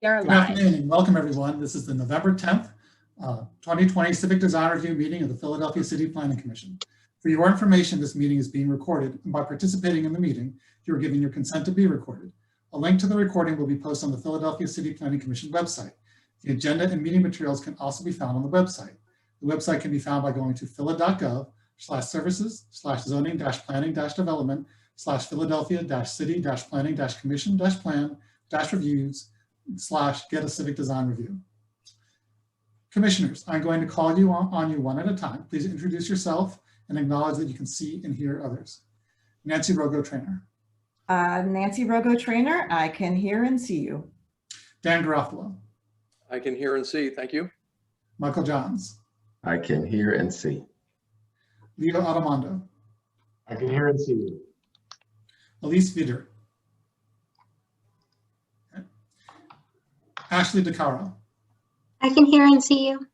You're Good live. afternoon and welcome everyone. This is the November 10th, 2020 Civic Design Review meeting of the Philadelphia City Planning Commission. For your information, this meeting is being recorded, and by participating in the meeting, you are giving your consent to be recorded. A link to the recording will be posted on the Philadelphia City Planning Commission website. The agenda and meeting materials can also be found on the website. The website can be found by going to phila.gov/services/zoning-planning-development/philadelphia-city-planning-commission-plan-reviews/ get a civic design review. Commissioners, I'm going to call you on you one at a time. Please introduce yourself and acknowledge that you can see and hear others. Nancy Rogo Trainer. Nancy Rogo Trainer, I can hear and see you. Dan Garofalo. I can hear and see, thank you. Michael Johns. I can hear and see. Leo Armando. I can hear and see you. Elise Vider. Ashley DeCaro. I can hear and see you.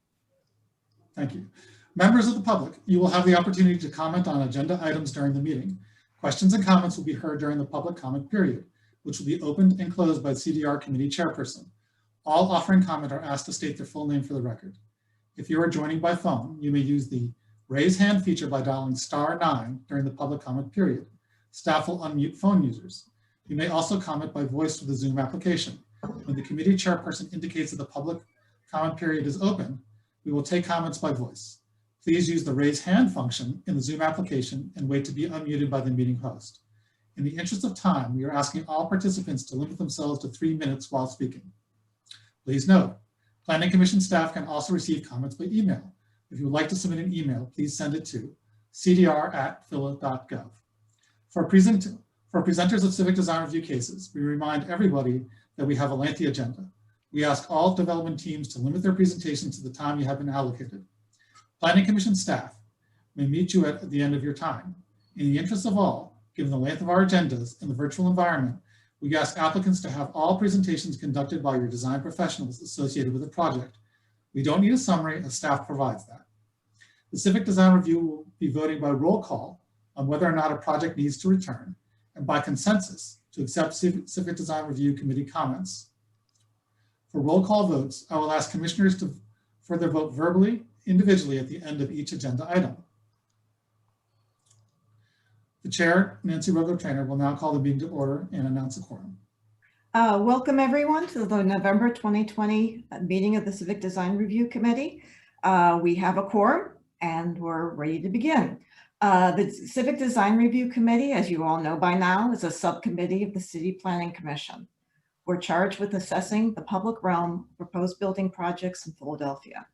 Thank you. Members of the public, you will have the opportunity to comment on agenda items during the meeting. Questions and comments will be heard during the public comment period, which will be opened and closed by the CDR committee chairperson. All offering comment are asked to state their full name for the record. If you are joining by phone, you may use the raise hand feature by dialing *9 during the public comment period. Staff will unmute phone users. You may also comment by voice through the Zoom application. When the committee chairperson indicates that the public comment period is open, we will take comments by voice. Please use the raise hand function in the Zoom application and wait to be unmuted by the meeting host. In the interest of time, we are asking all participants to limit themselves to 3 minutes while speaking. Please note, Planning Commission staff can also receive comments by email. If you would like to submit an email, please send it to cdr@phila.gov. For presenters of Civic Design Review cases, we remind everybody that we have a lengthy agenda. We ask all development teams to limit their presentations to the time you have been allocated. Planning Commission staff may meet you at the end of your time. In the interest of all, given the length of our agendas in the virtual environment, we ask applicants to have all presentations conducted by your design professionals associated with the project. We don't need a summary as staff provides that. The Civic Design Review will be voting by roll call on whether or not a project needs to return, and by consensus to accept Civic Design Review Committee comments. For roll call votes, I will ask commissioners to further vote verbally, individually at the end of each agenda item. The chair, Nancy Rogo Trainer, will now call the meeting to order and announce a quorum. Welcome everyone to the November 2020 meeting of the Civic Design Review Committee. We have a quorum and we're ready to begin. The Civic Design Review Committee, as you all know by now, is a subcommittee of the City Planning Commission. We're charged with assessing the public realm of proposed building projects in Philadelphia.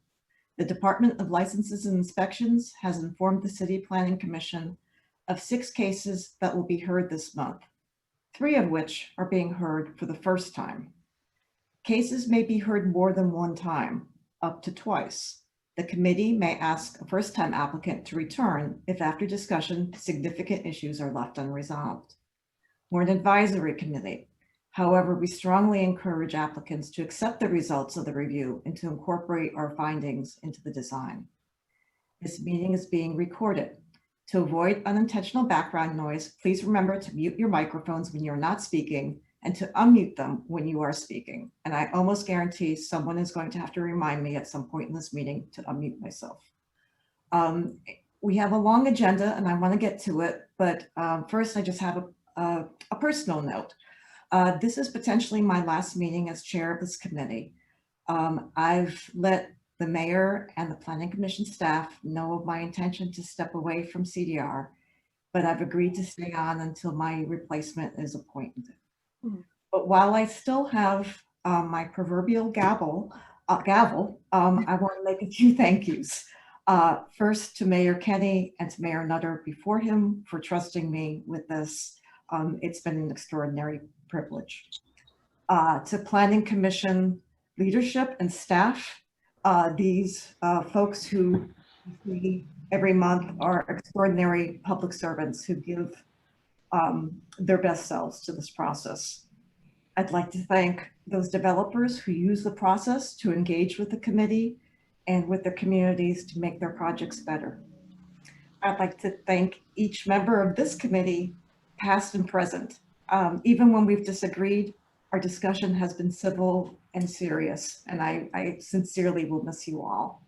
The Department of Licenses and Inspections has informed the City Planning Commission of 6 cases that will be heard this month, 3 of which are being heard for the first time. Cases may be heard more than one time, up to twice. The committee may ask a first-time applicant to return if after discussion, significant issues are left unresolved. We're an advisory committee. However, we strongly encourage applicants to accept the results of the review and to incorporate our findings into the design. This meeting is being recorded. To avoid unintentional background noise, please remember to mute your microphones when you're not speaking and to unmute them when you are speaking. And I almost guarantee someone is going to have to remind me at some point in this meeting to unmute myself. We have a long agenda and I want to get to it, but first I just have a personal note. This is potentially my last meeting as chair of this committee. I've let the mayor and the Planning Commission staff know of my intention to step away from CDR, but I've agreed to stay on until my replacement is appointed. But while I still have my proverbial gavel, I want to make a few thank yous. First to Mayor Kenny and to Mayor Nutter before him for trusting me with this. It's been an extraordinary privilege. To Planning Commission leadership and staff, these folks who we every month are extraordinary public servants who give their best selves to this process. I'd like to thank those developers who use the process to engage with the committee and with their communities to make their projects better. I'd like to thank each member of this committee, past and present. Even when we've disagreed, Our discussion has been civil and serious, and I sincerely will miss you all.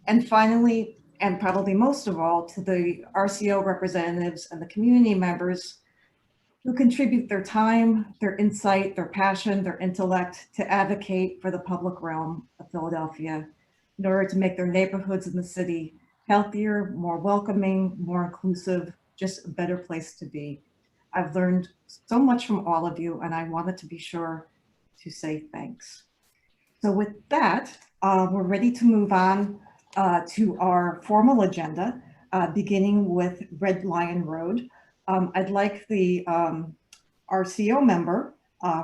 And finally, and probably most of all, to the RCO representatives and the community members who contribute their time, their insight, their passion, their intellect to advocate for the public realm of Philadelphia in order to make their neighborhoods in the city healthier, more welcoming, more inclusive, just a better place to be. I've learned so much from all of you, and I wanted to be sure to say thanks. So with that, we're ready to move on to our formal agenda, beginning with Red Lion Road. I'd like the RCO member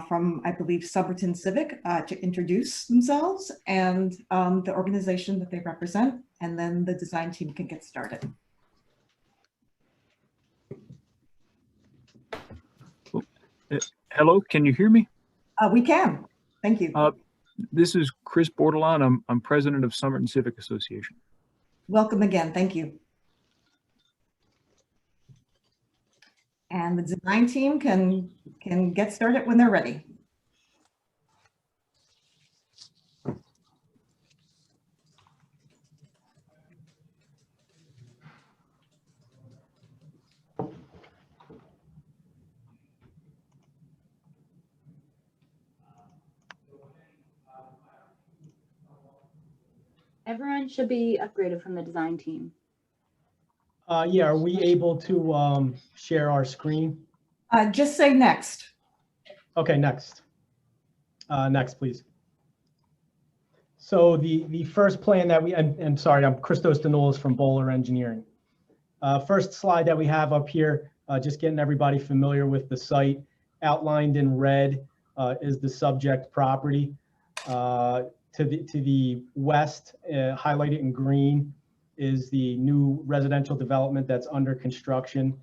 from, I believe, Somerton Civic to introduce themselves and the organization that they represent, and then the design team can get started. Hello, can you hear me? We can. Thank you. This is Chris Bordelon. I'm president of Somerton Civic Association. Welcome again. Thank you. And the design team can get started when they're ready. Everyone should be upgraded from the design team. Yeah, are we able to share our screen? Just say next. Okay, next. Next, please. So the first plan that and sorry, I'm Christos Danoulis from Bowler Engineering. First slide that we have up here, just getting everybody familiar with the site. Outlined in red is the subject property. To the west, highlighted in green, is the new residential development that's under construction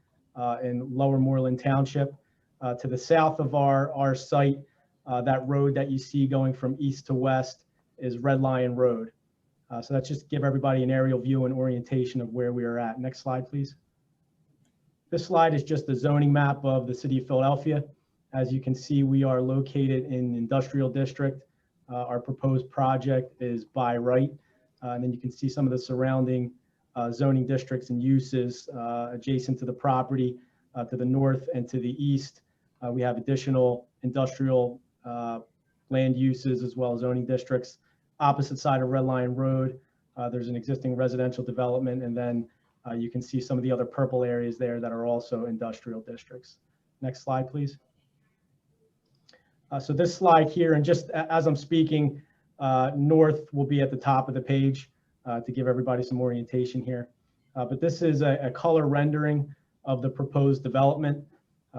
in Lower Moreland Township. To the south of our site, that road that you see going from east to west is Red Lion Road. So that's just to give everybody an aerial view and orientation of where we are at. Next slide, please. This slide is just the zoning map of the city of Philadelphia. As you can see, we are located in Industrial District. Our proposed project is by right. And then you can see some of the surrounding zoning districts and uses adjacent to the property. To the north and to the east, we have additional industrial land uses as well as zoning districts. Opposite side of Red Lion Road, there's an existing residential development, and then you can see some of the other purple areas there that are also industrial districts. Next slide, please. So this slide here, and just as I'm speaking, north will be at the top of the page to give everybody some orientation here. But this is a color rendering of the proposed development.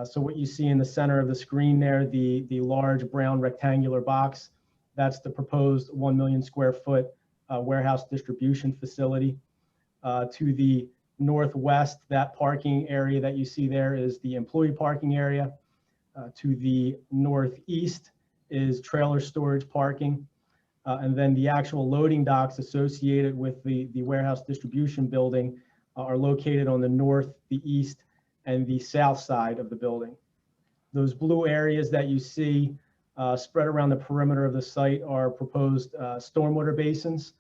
So what you see in the center of the screen there, the large brown rectangular box, that's the proposed 1 million square foot warehouse distribution facility. To the northwest, that parking area that you see there is the employee parking area. To the northeast is trailer storage parking. And then the actual loading docks associated with the warehouse distribution building are located on the north, the east, and the south side of the building. Those blue areas that you see spread around the perimeter of the site are proposed stormwater basins.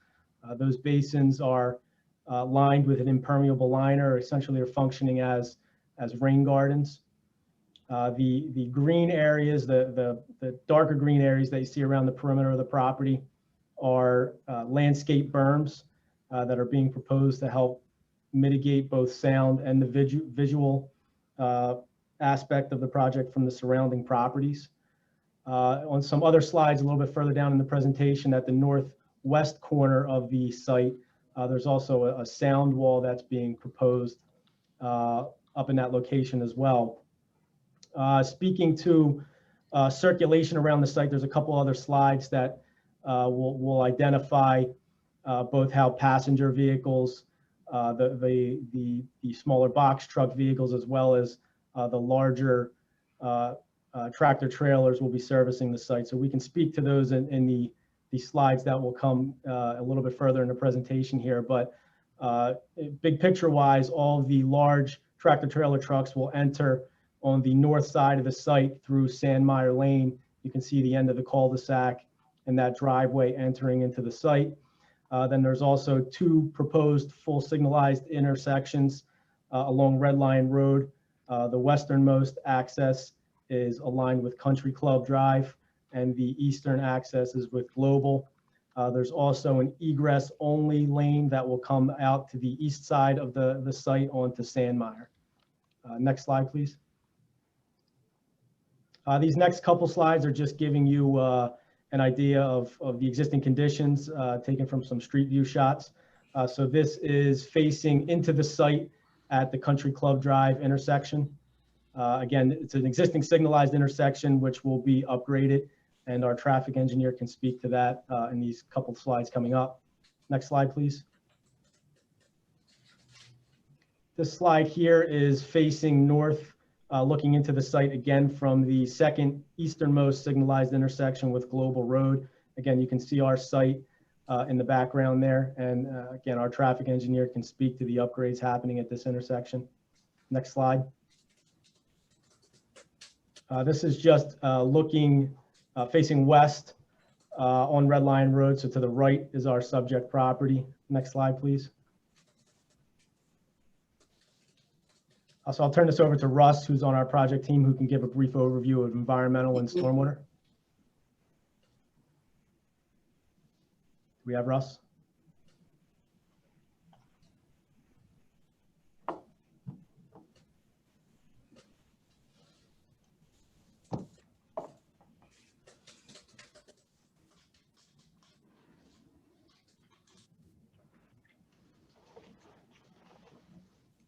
Those basins are lined with an impermeable liner, essentially are functioning as rain gardens. The green areas, the darker green areas that you see around the perimeter of the property are landscape berms that are being proposed to help mitigate both sound and the visual aspect of the project from the surrounding properties. On some other slides a little bit further down in the presentation, at the northwest corner of the site, there's also a sound wall that's being proposed up in that location as well. Speaking to circulation around the site, there's a couple other slides that will identify both how passenger vehicles, the smaller box truck vehicles, as well as the larger tractor trailers will be servicing the site. So we can speak to those in the slides that will come a little bit further in the presentation here. But big picture wise, all the large tractor trailer trucks will enter on the north side of the site through Sandmeyer Lane You can see the end of the cul-de-sac and that driveway entering into the site. Then there's also 2 proposed full signalized intersections along Red Lion Road. The westernmost access is aligned with Country Club Drive, and the eastern access is with Global. There's also an egress only lane that will come out to the east side of the site onto Sandmeyer. Next slide, please. These next couple slides are just giving you an idea of the existing conditions taken from some street view shots. So this is facing into the site at the Country Club Drive intersection. Again, it's an existing signalized intersection which will be upgraded, and our traffic engineer can speak to that in these couple slides coming up. Next slide, please. This slide here is facing north, looking into the site again from the second easternmost signalized intersection with Global Road. Again, you can see our site in the background there. And again, our traffic engineer can speak to the upgrades happening at this intersection. Next slide. This is just looking, facing west on Red Lion Road. So to the right is our subject property. Next slide, please. So I'll turn this over to Russ, who's on our project team, who can give a brief overview of environmental and stormwater. Do we have Russ?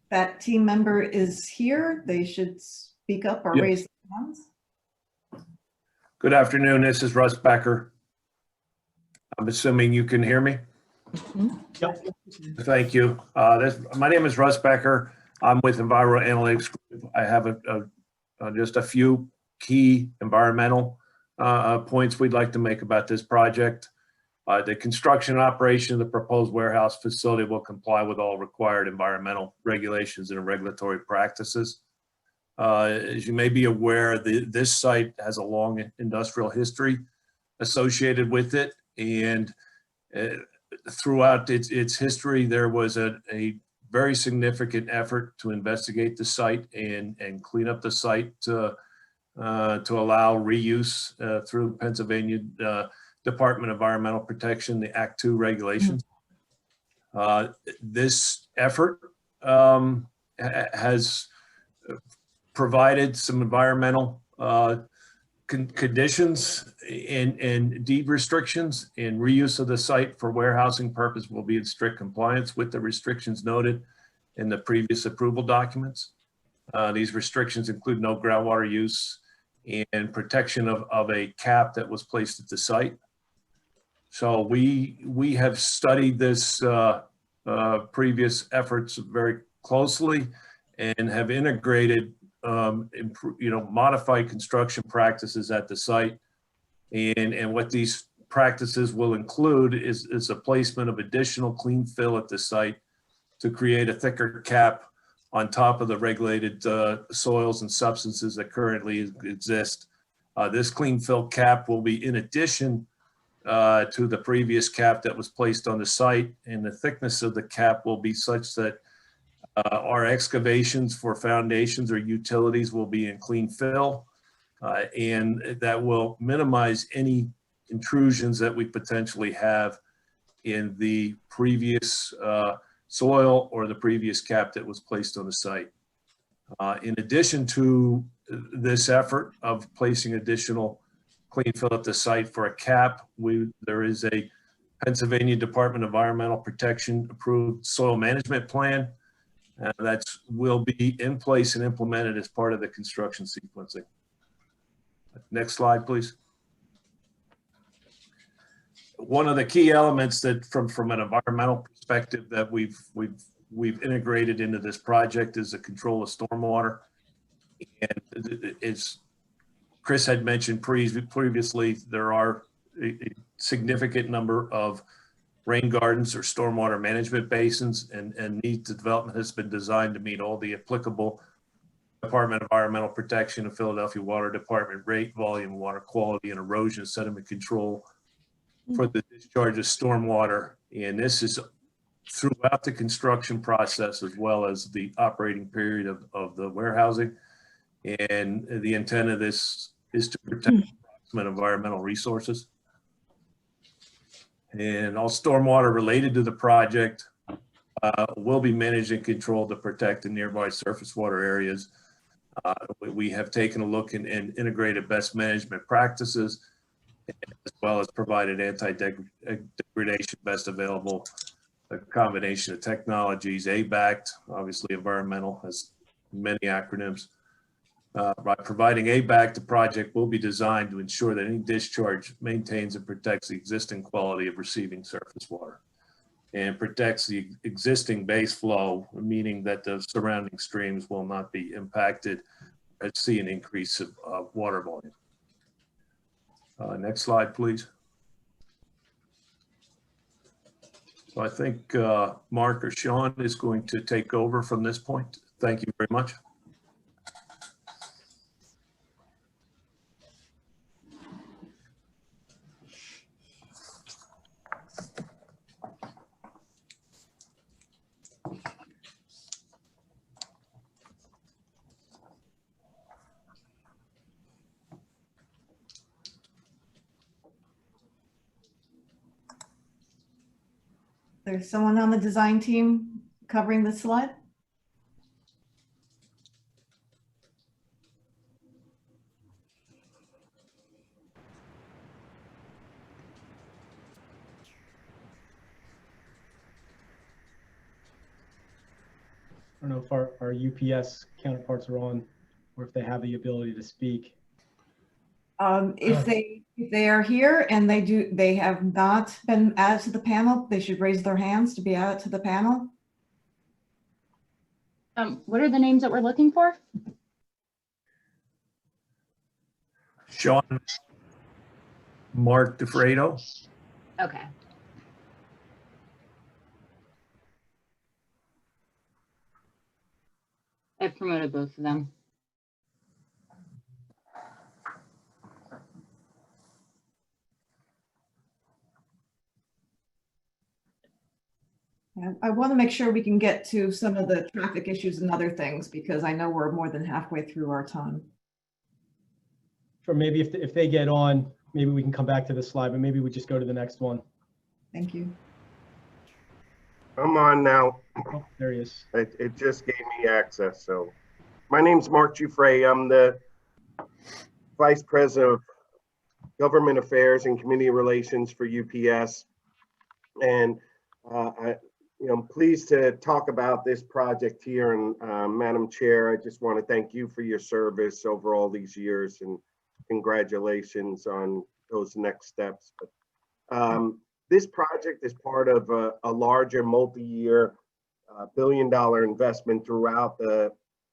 That team member is here. They should speak up or Yes. raise their hands. Good afternoon. This is Russ Becker. I'm assuming you can hear me. Yep. Thank you. My name is Russ Becker. I'm with Enviro Analytics Group. I have just a few key environmental points we'd like to make about this project. The construction and operation of the proposed warehouse facility will comply with all required environmental regulations and regulatory practices. As you may be aware, this site has a long industrial history associated with it, and throughout its history, there was a very significant effort to investigate the site and clean up the site to allow reuse through Pennsylvania Department of Environmental Protection, the Act 2 regulations. This effort has provided some environmental conditions and deed restrictions, and reuse of the site for warehousing purpose will be in strict compliance with the restrictions noted in the previous approval documents. These restrictions include no groundwater use and protection of a cap that was placed at the site. So we have studied this previous efforts very closely and have integrated modified construction practices at the site. And what these practices will include is the placement of additional clean fill at the site to create a thicker cap on top of the regulated soils and substances that currently exist. This clean fill cap will be in addition to the previous cap that was placed on the site, and the thickness of the cap will be such that our excavations for foundations or utilities will be in clean fill, and that will minimize any intrusions that we potentially have in the previous soil or the previous cap that was placed on the site. In addition to this effort of placing additional clean fill at the site for a cap, there is a Pennsylvania Department of Environmental Protection approved soil management plan that will be in place and implemented as part of the construction sequencing. Next slide, please. One of the key elements that from an environmental perspective that we've integrated into this project is the control of stormwater. And as Chris had mentioned previously, there are a significant number of rain gardens or stormwater management basins, and needs development has been designed to meet all the applicable Department of Environmental Protection and Philadelphia Water Department rate, volume, water quality, and erosion sediment control for the discharge of stormwater. And this is throughout the construction process as well as the operating period of the warehousing. And the intent of this is to protect approximate environmental resources. And all stormwater related to the project will be managed and controlled to protect the nearby surface water areas. We have taken a look and integrated best management practices, as well as provided anti-degradation best available, a combination of technologies, ABACT, obviously environmental has many acronyms. By providing ABACT, the project will be designed to ensure that any discharge maintains and protects the existing quality of receiving surface water and protects the existing base flow, meaning that the surrounding streams will not be impacted or see an increase of water volume. Next slide, please. So I think Mark or Sean is going to take over from this point. Thank you very much. There's someone on the design team covering this slide? I don't know if our UPS counterparts are on or if they have the ability to speak. If they are here and they have not been added to the panel, they should raise their hands to be added to the panel. What are the names that we're looking for? Sean, Mark DeFredo. Okay. I promoted both of them. I want to make sure we can get to some of the traffic issues and other things because I know we're more than halfway through our time. Sure, maybe if they get on, maybe we can come back to this slide, but maybe we just go to the next one. Thank you. I'm on now. Oh, there he is. It just gave me access. So my name's Mark Giuffre. I'm the Vice President of Government Affairs and Community Relations for UPS. And I'm pleased to talk about this project here. And Madam Chair, I just want to thank you for your service over all these years and congratulations on those next steps. But this project is part of a larger multi-year billion-dollar investment throughout the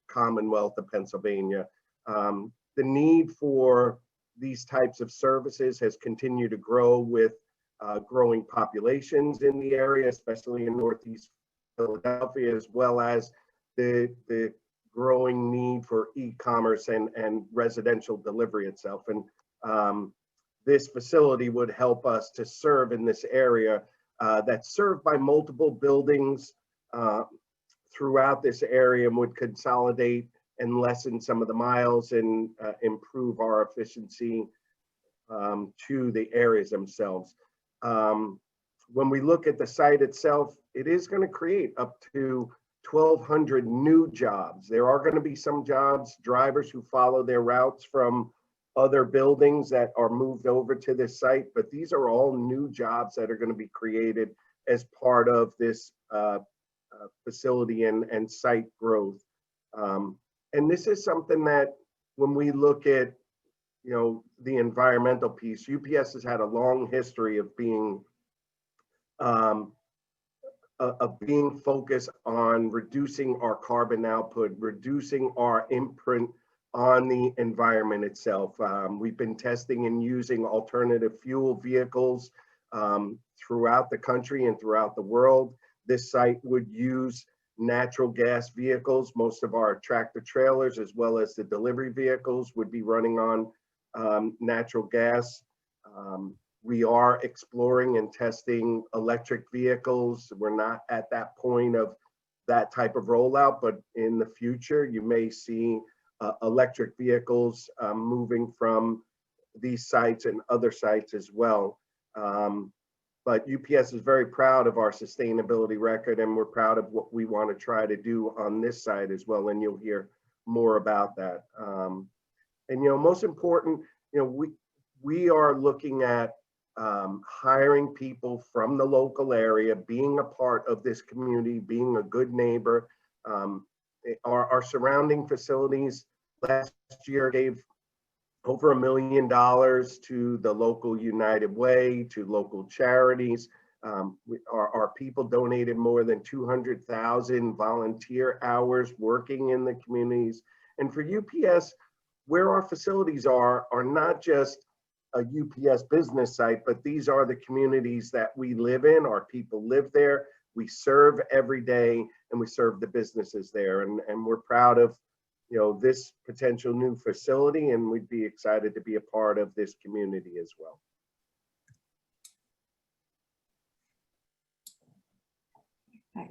Commonwealth of Pennsylvania. The need for these types of services has continued to grow with growing populations in the area, especially in Northeast Philadelphia, as well as the growing need for e-commerce and residential delivery itself. And this facility would help us to serve in this area that's served by multiple buildings throughout this area and would consolidate and lessen some of the miles and improve our efficiency to the areas themselves. When we look at the site itself, it is going to create up to 1,200 new jobs. There are going to be some jobs, drivers who follow their routes from other buildings that are moved over to this site, but these are all new jobs that are going to be created as part of this facility and site growth. And this is something that when we look at, the environmental piece, UPS has had a long history of being focused on reducing our carbon output, reducing our imprint on the environment itself. We've been testing and using alternative fuel vehicles throughout the country and throughout the world. This site would use natural gas vehicles. Most of our tractor trailers, as well as the delivery vehicles, would be running on natural gas. We are exploring and testing electric vehicles. We're not at that point of that type of rollout, but in the future, you may see electric vehicles moving from these sites and other sites as well. But UPS is very proud of our sustainability record, and we're proud of what we want to try to do on this side as well, and you'll hear more about that. And, you know, most important, you know, we are looking at hiring people from the local area, being a part of this community, being a good neighbor. Our surrounding facilities last year gave over $1 million to the local United Way, to local charities. Our people donated more than 200,000 volunteer hours working in the communities. And for UPS, where our facilities are not just a UPS business site, but these are the communities that we live in. Our people live there. We serve every day, and we serve the businesses there. And we're proud of, you know, this potential new facility, and we'd be excited to be a part of this community as well.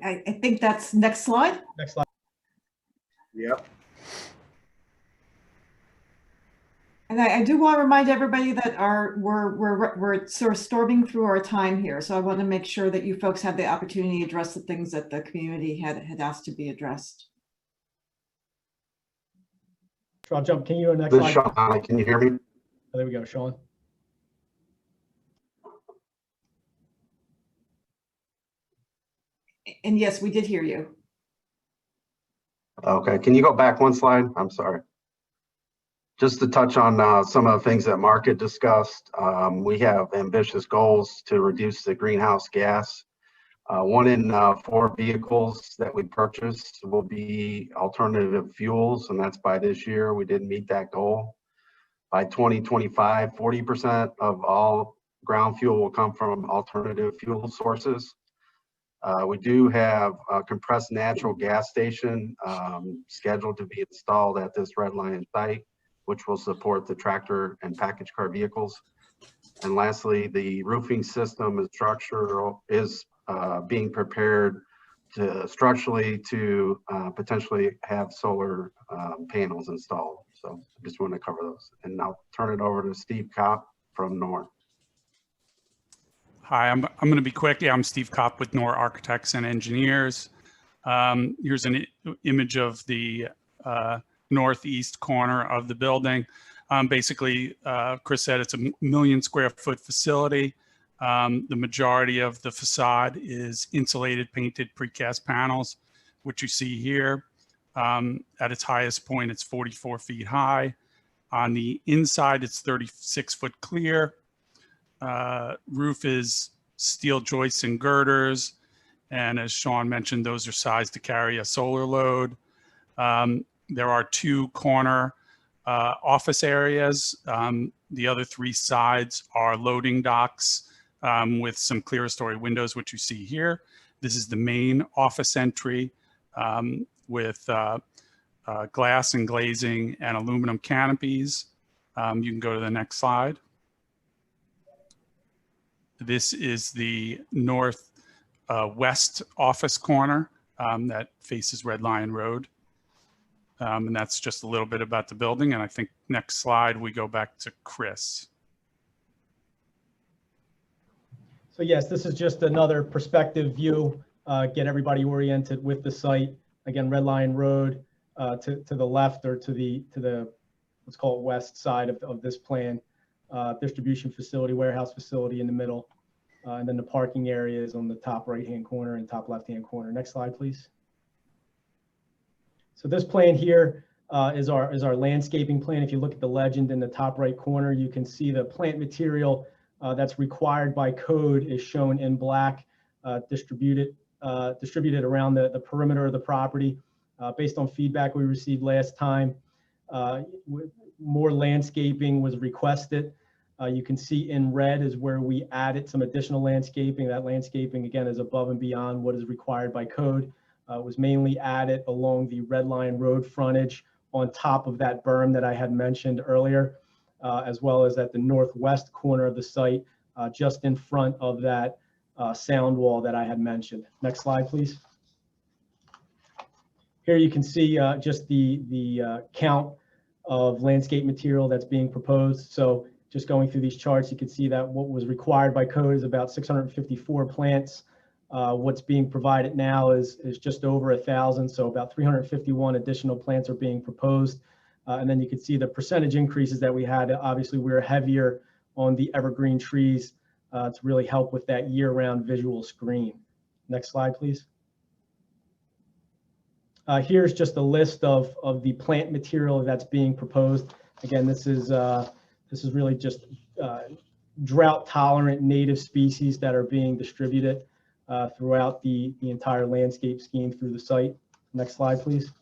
I think that's next slide. Next slide. Yep. And I do want to remind everybody that we're sort of storming through our time here. So I want to make sure that you folks have the opportunity to address the things that the community had asked to be addressed. Sure, I'll jump. Can you go to the next This is slide? Sean. Can you hear me? Oh, there we go, Sean. And yes, we did hear you. Okay, can you go back one slide? I'm sorry. Just to touch on some of the things that Mark had discussed, we have ambitious goals to reduce the greenhouse gas. 1 in 4 vehicles that we purchase will be alternative fuels, and that's by this year. We didn't meet that goal. By 2025, 40% of all ground fuel will come from alternative fuel sources. We do have a compressed natural gas station scheduled to be installed at this Red Lion site, which will support the tractor and package car vehicles. And lastly, the roofing system and structure is being prepared structurally to potentially have solar panels installed. So I just want to cover those. And I'll turn it over to Steve Kopp from NOR. Hi, I'm going to be quick. Yeah, I'm Steve Kopp with NOR Architects and Engineers. Here's an image of the northeast corner of the building. Basically, Chris said it's a 1 million square foot facility. The majority of the facade is insulated, painted precast panels, which you see here. At its highest point, it's 44 feet high. On the inside, it's 36 foot clear. Roof is steel joists and girders. And as Sean mentioned, those are sized to carry a solar load. There are 2 corner office areas. The other 3 sides are loading docks with some clerestory windows, which you see here. This is the main office entry with glass and glazing and aluminum canopies. You can go to the next slide. This is the northwest office corner that faces Red Lion Road. And that's just a little bit about the building. And I think next slide, we go back to Chris. So yes, this is just another perspective view, get everybody oriented with the site. Again, Red Lion Road to the left, or to the let's call it west side of this plan. Distribution facility, warehouse facility in the middle, and then the parking area is on the top right-hand corner and top left-hand corner. Next slide, please. So this plan here is our landscaping plan. If you look at the legend in the top right corner, you can see the plant material that's required by code is shown in black, distributed around the perimeter of the property. Based on feedback we received last time, more landscaping was requested. You can see in red is where we added some additional landscaping. That landscaping, again, is above and beyond what is required by code. was mainly added along the Red Line Road frontage on top of that berm that I had mentioned earlier, as well as at the northwest corner of the site, just in front of that sound wall that I had mentioned. Next slide, please. Here you can see just the count of landscape material that's being proposed. So just going through these charts, you can see that what was required by code is about 654 plants. What's being provided now is just over 1,000, so about 351 additional plants are being proposed. And then you can see the percentage increases that we had. Obviously, we're heavier on the evergreen trees to really help with that year-round visual screen. Next slide, please. Here's just a list of the plant material that's being proposed. Again, this is really just drought-tolerant native species that are being distributed throughout the entire landscape scheme through the site. Next slide, please.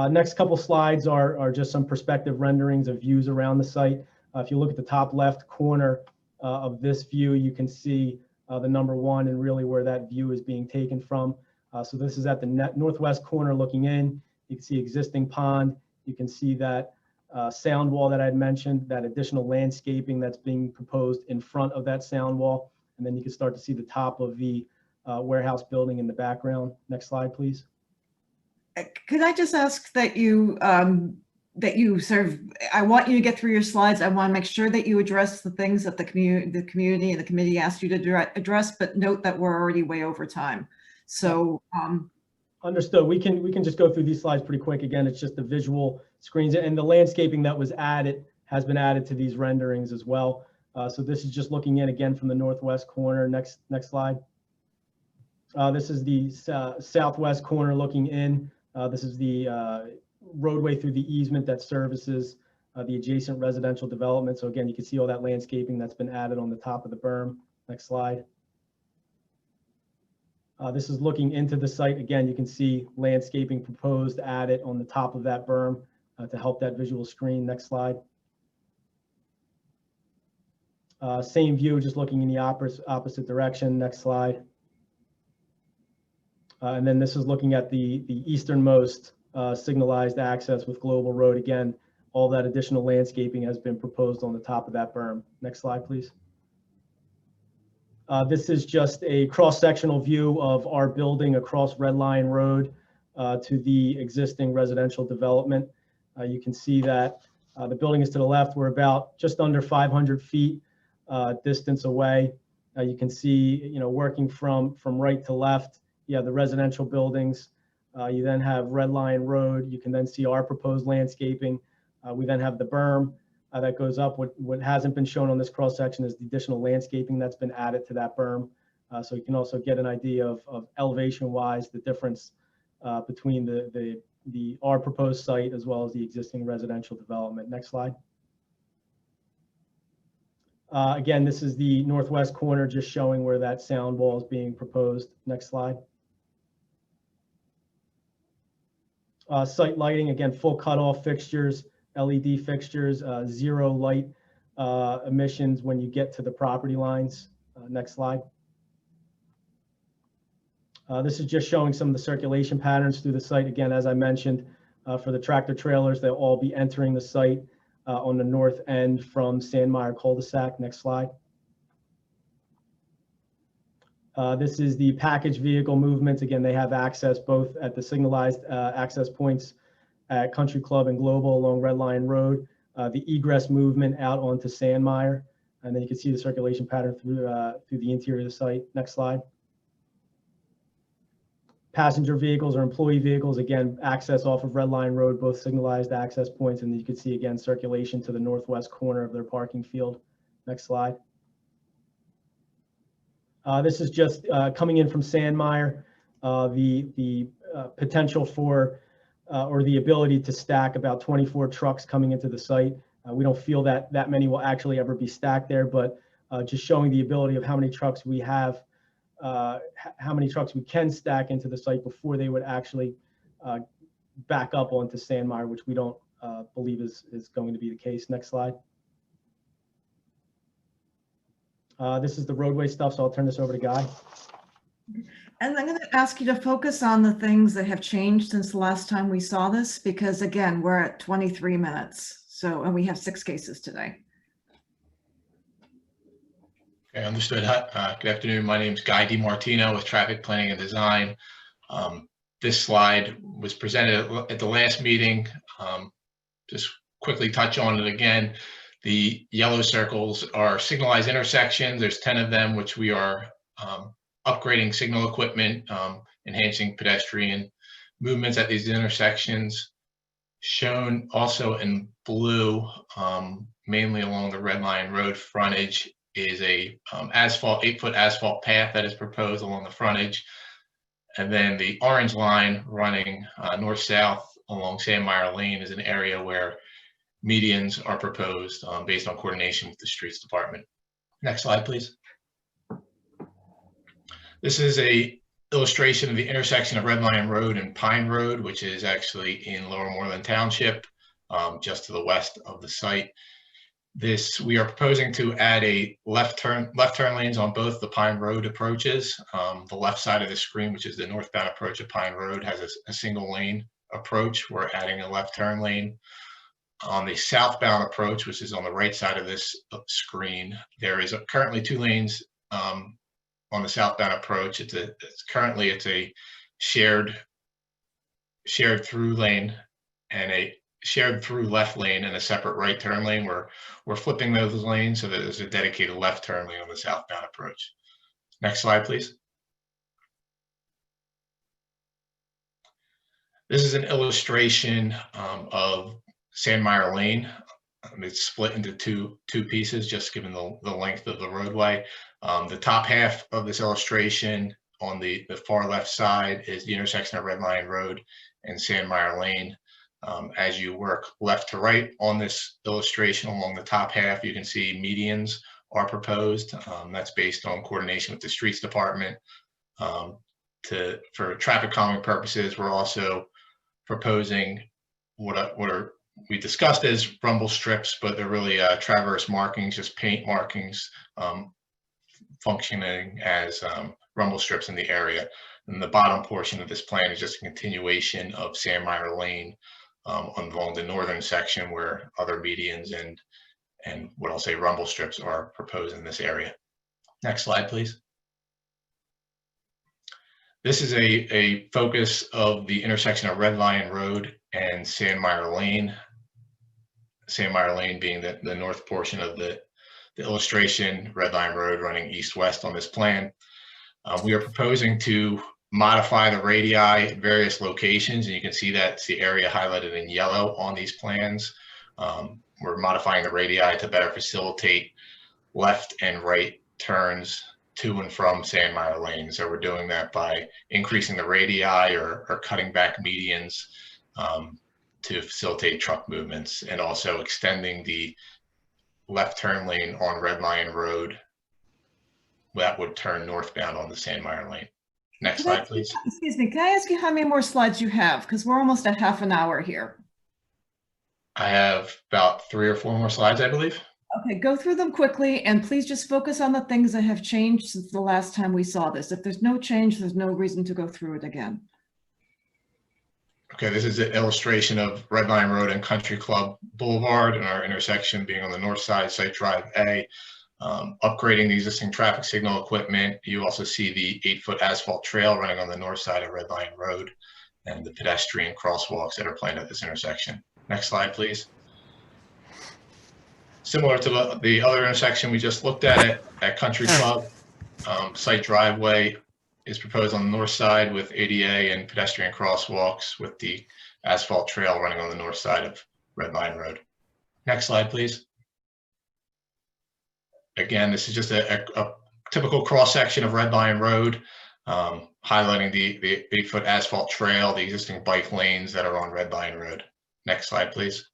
Next couple slides are just some perspective renderings of views around the site. If you look at the top left corner of this view, you can see the number 1 and really where that view is being taken from. So this is at the northwest corner looking in. You can see existing pond. You can see that sound wall that I had mentioned, that additional landscaping that's being proposed in front of that sound wall. And then you can start to see the top of the warehouse building in the background. Next slide, please. Could I just ask that you sort of, I want you to get through your slides. I want to make sure that you address the things that the community and the committee asked you to address, but note that we're already way over time. So understood. We can just go through these slides pretty quick. Again, it's just the visual screens, and the landscaping that was added has been added to these renderings as well. So this is just looking in again from the northwest corner. Next slide. This is the southwest corner looking in. This is the roadway through the easement that services the adjacent residential development. So again, you can see all that landscaping that's been added on the top of the berm. Next slide. This is looking into the site. Again, you can see landscaping proposed added on the top of that berm to help that visual screen. Next slide. Same view, just looking in the opposite direction. Next slide. And then this is looking at the easternmost signalized access with Global Road. Again, all that additional landscaping has been proposed on the top of that berm. Next slide, please. This is just a cross-sectional view of our building across Red Line Road to the existing residential development. You can see that the building is to the left. We're about just under 500 feet distance away. You can see, working from right to left, you have the residential buildings. You then have Red Line Road. You can then see our proposed landscaping. We then have the berm that goes up. What hasn't been shown on this cross section is the additional landscaping that's been added to that berm. So you can also get an idea of elevation-wise the difference between our proposed site as well as the existing residential development. Next slide. Again, this is the northwest corner, just showing where that sound wall is being proposed. Next slide. Site lighting, again, full cutoff fixtures, LED fixtures, zero light emissions when you get to the property lines. Next slide. This is just showing some of the circulation patterns through the site. Again, as I mentioned, for the tractor trailers, they'll all be entering the site on the north end from Sandmeyer cul-de-sac. Next slide. This is the package vehicle movements. Again, they have access both at the signalized access points at Country Club and Global along Red Line Road, the egress movement out onto Sandmeyer, and then you can see the circulation pattern through the interior of the site. Next slide. Passenger vehicles or employee vehicles, again, access off of Red Line Road, both signalized access points, and you can see again circulation to the northwest corner of their parking field. Next slide. This is just coming in from Sandmeyer, the potential for or the ability to stack about 24 trucks coming into the site. We don't feel that many will actually ever be stacked there, but just showing the ability of how many trucks we have, how many trucks we can stack into the site before they would actually back up onto Sandmeyer, which we don't believe is going to be the case. Next slide. This is the roadway stuff, so I'll turn this over to Guy. And I'm going to ask you to focus on the things that have changed since the last time we saw this, because again, we're at 23 minutes. So, and we have 6 cases today. Okay, understood. Good afternoon. My name is Guy DiMartino with Traffic Planning and Design. This slide was presented at the last meeting. Just quickly touch on it again. The yellow circles are signalized intersections. There's 10 of them, which we are upgrading signal equipment, enhancing pedestrian movements at these intersections. Shown also in blue, mainly along the Red Lion Road frontage, is a 8-foot asphalt path that is proposed along the frontage. And then the orange line running north-south along Sandmeyer Lane is an area where medians are proposed based on coordination with the streets department. Next slide, please. This is a illustration of the intersection of Red Lion Road and Pine Road, which is actually in Lower Moreland Township, just to the west of the site. We are proposing to add a left turn lanes on both the Pine Road approaches. The left side of the screen, which is the northbound approach of Pine Road, has a single lane approach. We're adding a left turn lane. On the southbound approach, which is on the right side of this screen, there is currently 2 lanes on the southbound approach. Currently it's a shared through lane and a shared through left lane and a separate right turn lane. We're flipping those lanes so that there's a dedicated left turn lane on the southbound approach. Next slide, please. This is an illustration of Sandmeyer Lane. It's split into two pieces, just given the length of the roadway. The top half of this illustration on the far left side is the intersection of Red Lion Road and Sandmeyer Lane. As you work left to right on this illustration along the top half, you can see medians are proposed. That's based on coordination with the streets department. For traffic calming purposes, we're also proposing we discussed as rumble strips, but they're really traverse markings, just paint markings functioning as rumble strips in the area. And the bottom portion of this plan is just a continuation of Sandmeyer Lane along the northern section where other medians and what I'll say rumble strips are proposed in this area. Next slide, please. This is a focus of the intersection of Red Lion Road and Sandmeyer Lane. Sandmeyer Lane being the north portion of the illustration, Red Lion Road running east-west on this plan. We are proposing to modify the radii at various locations, and you can see that's the area highlighted in yellow on these plans. We're modifying the radii to better facilitate left and right turns to and from Sandmeyer Lane. So we're doing that by increasing the radii or cutting back medians to facilitate truck movements, and also extending the left turn lane on Red Lion Road that would turn northbound on the Sandmeyer Lane. Next slide, please. Excuse me, can I ask you how many more slides you have? Because we're almost at half an hour here. I have about 3 or 4 more slides, I believe. Okay, go through them quickly, and please just focus on the things that have changed since the last time we saw this. If there's no change, there's no reason to go through it again. Okay, this is an illustration of Red Lion Road and Country Club Boulevard, and our intersection being on the north side, Site Drive A. Upgrading the existing traffic signal equipment. You also see the 8-foot asphalt trail running on the north side of Red Lion Road and the pedestrian crosswalks that are planned at this intersection. Next slide, please. Similar to the other intersection we just looked at Country Club, Site Driveway is proposed on the north side with ADA and pedestrian crosswalks with the asphalt trail running on the north side of Red Lion Road. Next slide, please. Again, this is just a typical cross-section of Red Lion Road, highlighting the 8-foot asphalt trail, the existing bike lanes that are on Red Lion Road. Next slide, please.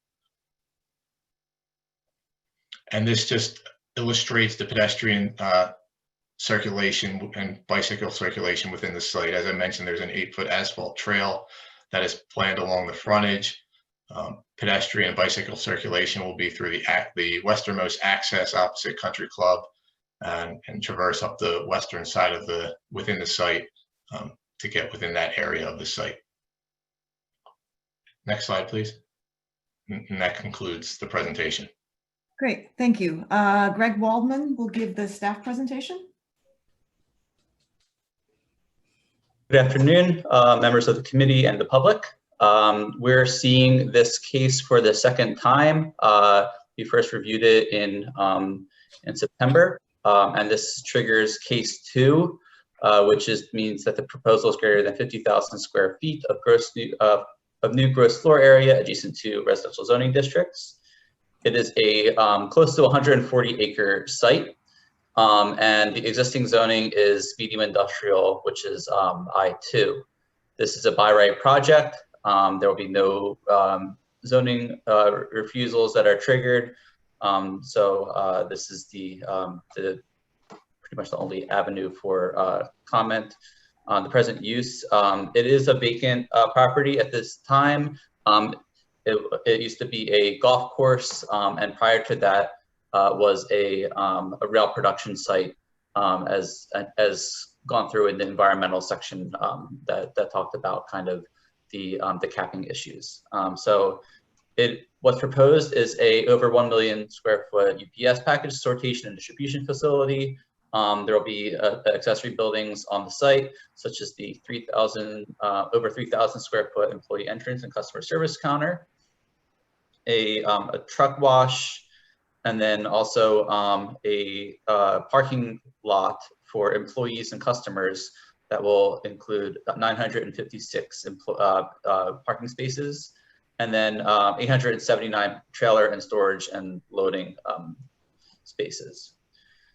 And this just illustrates the pedestrian circulation and bicycle circulation within the site. As I mentioned, there's an 8-foot asphalt trail that is planned along the frontage. Pedestrian and bicycle circulation will be through the westernmost access opposite Country Club, and traverse up the western side of within the site to get within that area of the site. Next slide, please. And that concludes the presentation. Great, thank you. Greg Waldman will give the staff presentation. Good afternoon, members of the committee and the public. We're seeing this case for the second time. We first reviewed it in September, and this triggers case 2, which means that the proposal is greater than 50,000 square feet of new gross floor area adjacent to residential zoning districts. It is a close to 140-acre site, and the existing zoning is medium industrial, which is I2. This is a by right project. There will be no zoning refusals that are triggered. This is pretty much the only avenue for comment on the present use. It is a vacant property at this time. It used to be a golf course, and prior to that was a rail production site, as gone through in the environmental section that talked about kind of the capping issues. What's proposed is a over 1 million square foot UPS package sortation and distribution facility. There will be accessory buildings on the site, such as the over 3,000 square foot employee entrance and customer service counter, a truck wash, and then also a parking lot for employees and customers that will include 956 parking spaces, and then 879 trailer and storage and loading spaces.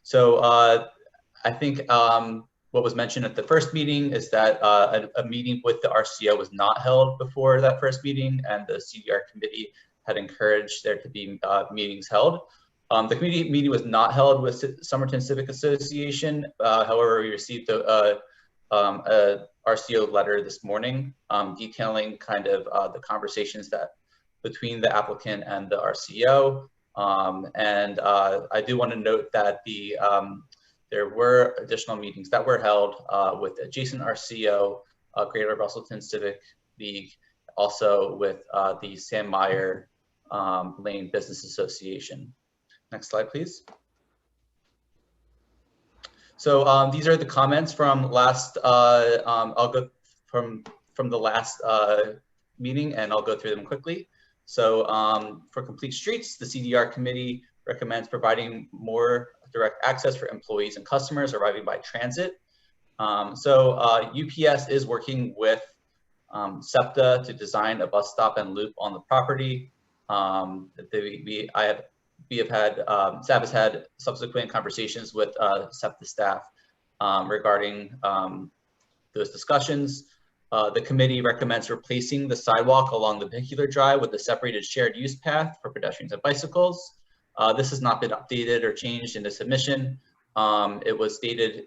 So I think what was mentioned at the first meeting is that a meeting with the RCO was not held before that first meeting, and the CDR committee had encouraged there to be meetings held. The committee meeting was not held with Somerton Civic Association. However, we received a RCO letter this morning detailing kind of the conversations that between the applicant and the RCO. I do want to note that there were additional meetings that were held with adjacent RCO, Greater Russellton Civic League, also with the Sandmeyer Lane Business Association. Next slide, please. So these are the comments from last, I'll go from the last meeting, and I'll go through them quickly. So for complete streets, the CDR committee recommends providing more direct access for employees and customers arriving by transit. UPS is working with SEPTA to design a bus stop and loop on the property. Staff has had subsequent conversations with SEPTA staff regarding those discussions. The committee recommends replacing the sidewalk along the vehicular drive with a separated shared use path for pedestrians and bicycles. This has not been updated or changed in the submission. It was stated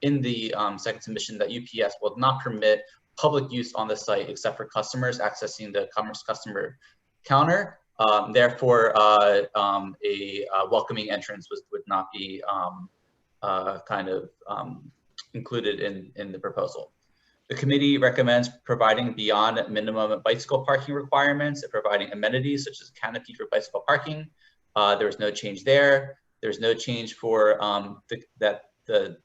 in the second submission that UPS will not permit public use on the site except for customers accessing the commerce customer counter. Therefore, a welcoming entrance would not be included in the proposal. The committee recommends providing beyond minimum bicycle parking requirements and providing amenities such as canopy for bicycle parking. There was no change there. There's no change for the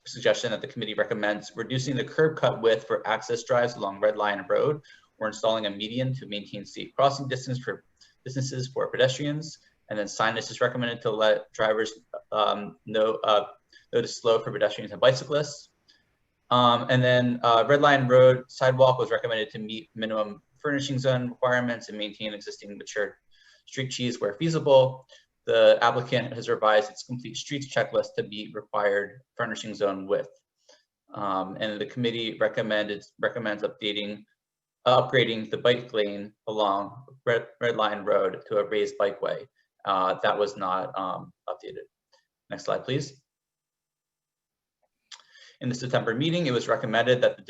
suggestion that the committee recommends reducing the curb cut width for access drives along Red Lion Road, or installing a median to maintain safe crossing distance for businesses for pedestrians. And then signage is recommended to let drivers know to slow for pedestrians and bicyclists. And then Red Lion Road sidewalk was recommended to meet minimum furnishing zone requirements and maintain existing mature street trees where feasible. The applicant has revised its complete streets checklist to meet required furnishing zone width. And the committee recommends upgrading the bike lane along Red Lion Road to a raised bikeway. That was not updated. Next slide, please. In the September meeting, it was recommended that the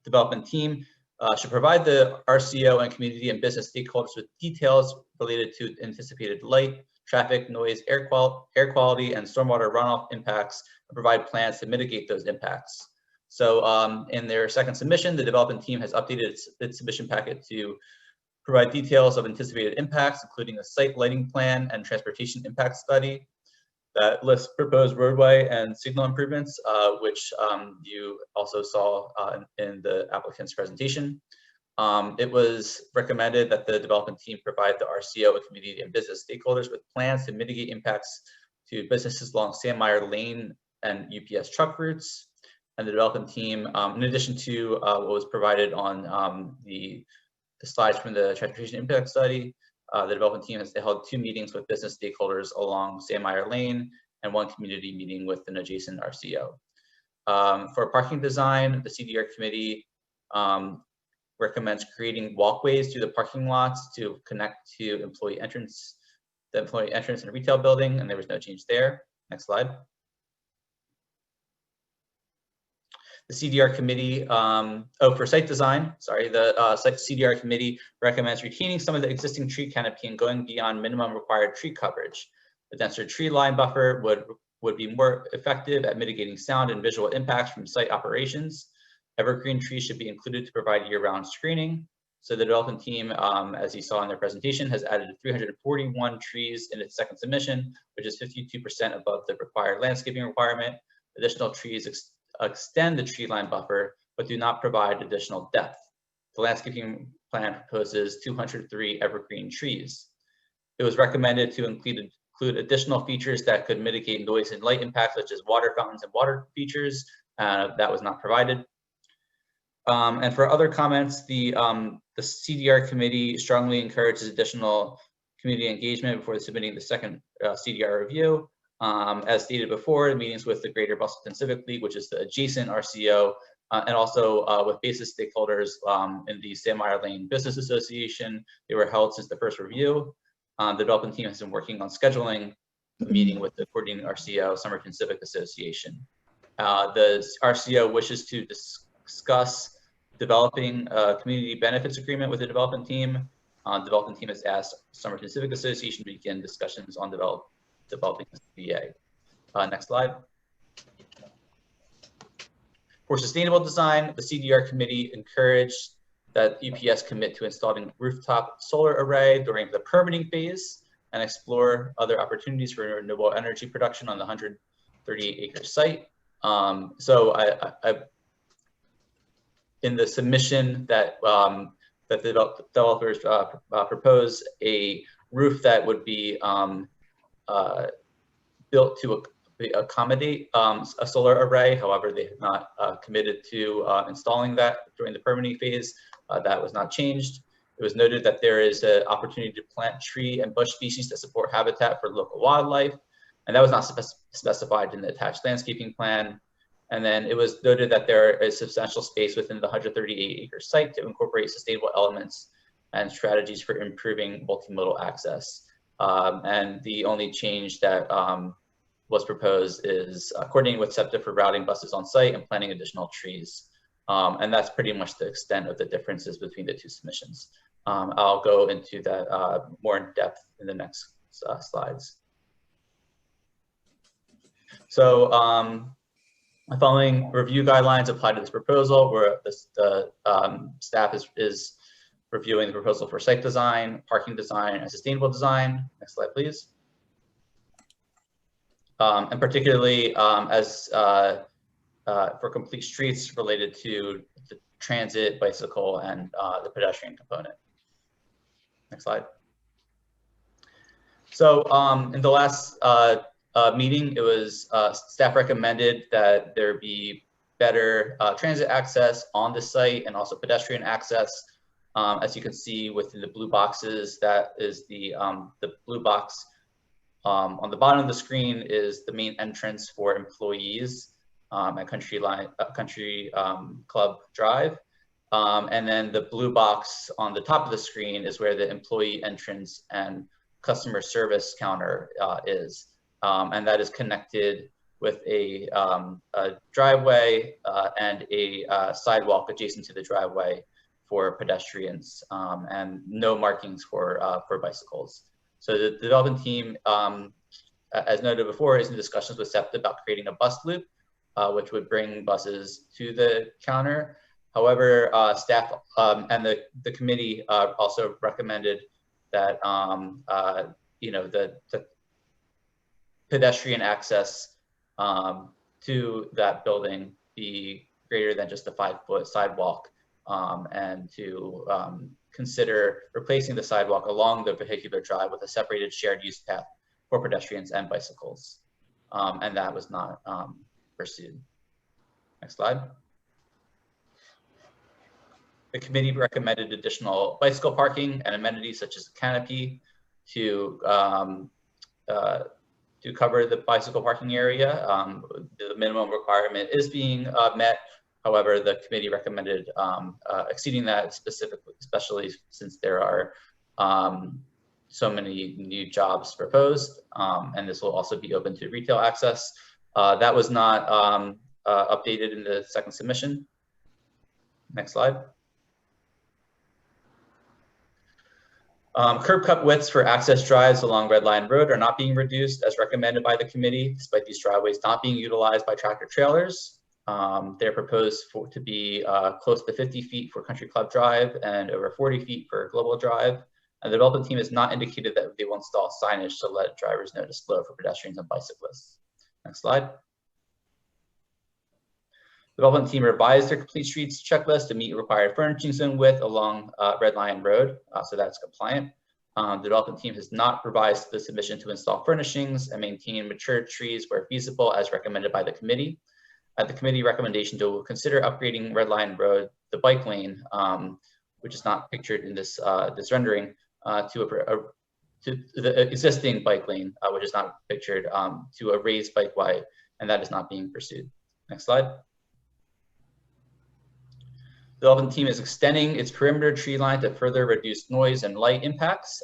development team should provide the RCO and community and business stakeholders with details related to anticipated light, traffic, noise, air quality, and stormwater runoff impacts, and provide plans to mitigate those impacts. So in their second submission, the development team has updated its submission packet to provide details of anticipated impacts, including a site lighting plan and transportation impact study that lists proposed roadway and signal improvements, which you also saw in the applicant's presentation. It was recommended that the development team provide the RCO, community, and business stakeholders with plans to mitigate impacts to businesses along Sandmeyer Lane and UPS truck routes. And the development team, in addition to what was provided on the slides from the transportation impact study, the development team has held 2 meetings with business stakeholders along Sandmeyer Lane and 1 community meeting with an adjacent RCO. For parking design, the CDR committee recommends creating walkways to the parking lots to connect to the employee entrance in a retail building, and there was no change there. Next slide. The CDR committee, for site design, sorry, the CDR committee recommends retaining some of the existing tree canopy and going beyond minimum required tree coverage. The denser tree line buffer would be more effective at mitigating sound and visual impacts from site operations. Evergreen trees should be included to provide year-round screening. So the development team, as you saw in their presentation, has added 341 trees in its second submission, which is 52% above the required landscaping requirement. Additional trees extend the tree line buffer, but do not provide additional depth. The landscaping plan proposes 203 evergreen trees. It was recommended to include additional features that could mitigate noise and light impacts, such as water fountains and water features. That was not provided. And for other comments, the CDR committee strongly encourages additional community engagement before submitting the second CDR review. As stated before, meetings with the Greater Bustleton Civic League, which is the adjacent RCO, and also with basis stakeholders in the Sandmeyer Lane Business Association. They were held since the first review. The development team has been working on scheduling a meeting with the coordinating RCO, Somerton Civic Association. The RCO wishes to discuss developing a community benefits agreement with the development team. The development team has asked Somerton Civic Association to begin discussions on developing this BA. Next slide. For sustainable design, the CDR committee encouraged that UPS commit to installing rooftop solar array during the permitting phase and explore other opportunities for renewable energy production on the 138-acre site. In the submission that that the developers propose a roof that would be built to accommodate a solar array. However, they have not committed to installing that during the permitting phase. That was not changed. It was noted that there is an opportunity to plant tree and bush species to support habitat for local wildlife, and that was not specified in the attached landscaping plan. And then it was noted that there is substantial space within the 138-acre site to incorporate sustainable elements and strategies for improving multimodal access. And the only change that was proposed is coordinating with SEPTA for routing buses on site and planting additional trees. And that's pretty much the extent of the differences between the 2 submissions. I'll go into that more in depth in the next slides. So the following review guidelines apply to this proposal, where the staff is reviewing the proposal for site design, parking design, and sustainable design. Next slide, please. And particularly for complete streets related to the transit, bicycle, and the pedestrian component. Next slide. So in the last meeting, it was staff recommended that there be better transit access on the site and also pedestrian access. As you can see within the blue boxes, that is the blue box on the bottom of the screen is the main entrance for employees at Country Club Drive. And then the blue box on the top of the screen is where the employee entrance and customer service counter is. And that is connected with a driveway and a sidewalk adjacent to the driveway for pedestrians and no markings for bicycles. So the development team, as noted before, is in discussions with SEPTA about creating a bus loop, which would bring buses to the counter. However, staff and the committee also recommended that the pedestrian access to that building be greater than just a 5-foot sidewalk, and to consider replacing the sidewalk along the vehicular drive with a separated shared use path for pedestrians and bicycles. And that was not pursued. Next slide. The committee recommended additional bicycle parking and amenities such as a canopy to cover the bicycle parking area. The minimum requirement is being met. However, the committee recommended exceeding that specifically, especially since there are so many new jobs proposed, and this will also be open to retail access. That was not updated in the second submission. Next slide. Curb cut widths for access drives along Red Line Road are not being reduced as recommended by the committee, despite these driveways not being utilized by tractor trailers. They're proposed to be close to 50 feet for Country Club Drive and over 40 feet for Global Drive. And the development team has not indicated that they will install signage to let drivers know to slow for pedestrians and bicyclists. Next slide. The development team revised their complete streets checklist to meet required furnishing zone width along Red Lion Road, so that's compliant. The development team has not revised the submission to install furnishings and maintain mature trees where feasible as recommended by the committee. The committee recommendation to consider upgrading Red Lion Road, the bike lane, which is not pictured in this this rendering, to the existing bike lane, which is not pictured, to a raised bikeway, and that is not being pursued. Next slide. The development team is extending its perimeter tree line to further reduce noise and light impacts.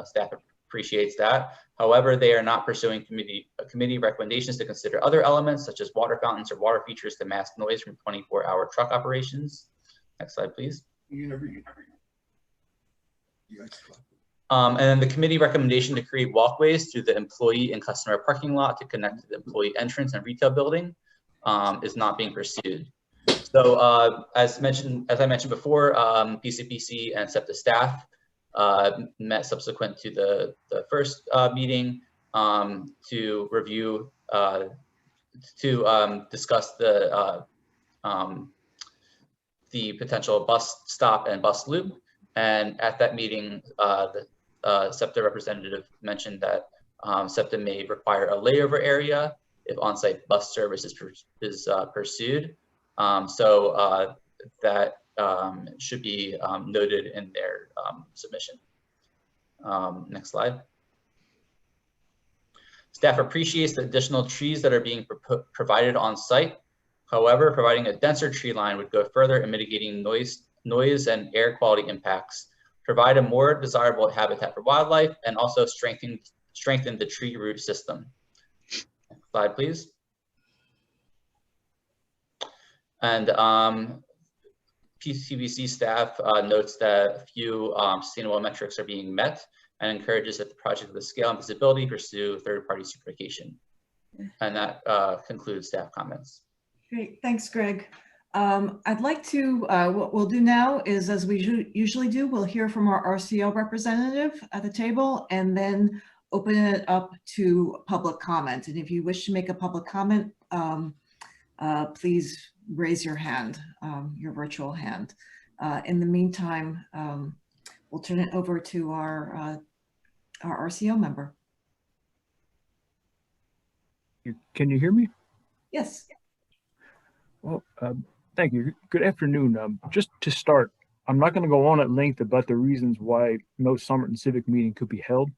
Staff appreciates that. However, they are not pursuing committee recommendations to consider other elements such as water fountains or water features to mask noise from 24-hour truck operations. Next slide, please. And then the committee recommendation to create walkways through the employee and customer parking lot to connect to the employee entrance and retail building is not being pursued. So as I mentioned before, PCPC and SEPTA staff met subsequent to the first meeting to review, to discuss the potential bus stop and bus loop. And at that meeting, the SEPTA representative mentioned that SEPTA may require a layover area if on-site bus service is pursued. So that should be noted in their submission. Next slide. Staff appreciates the additional trees that are being provided on site. However, providing a denser tree line would go further in mitigating noise and air quality impacts, provide a more desirable habitat for wildlife, and also strengthen the tree root system. Next slide, please. And PCBC staff notes that a few sustainable metrics are being met and encourages that the project with scale and visibility pursue third-party certification. And that concludes staff comments. Great, thanks, Greg. I'd like to, what we'll do now is, as we usually do, we'll hear from our RCO representative at the table and then open it up to public comment. And if you wish to make a public comment, please raise your hand, your virtual hand. In the meantime, we'll turn it over to our RCO member. Can you hear me? Yes. Well, thank you. Good afternoon. Just to start, I'm not going to go on at length about the reasons why no Somerton Civic meeting could be held.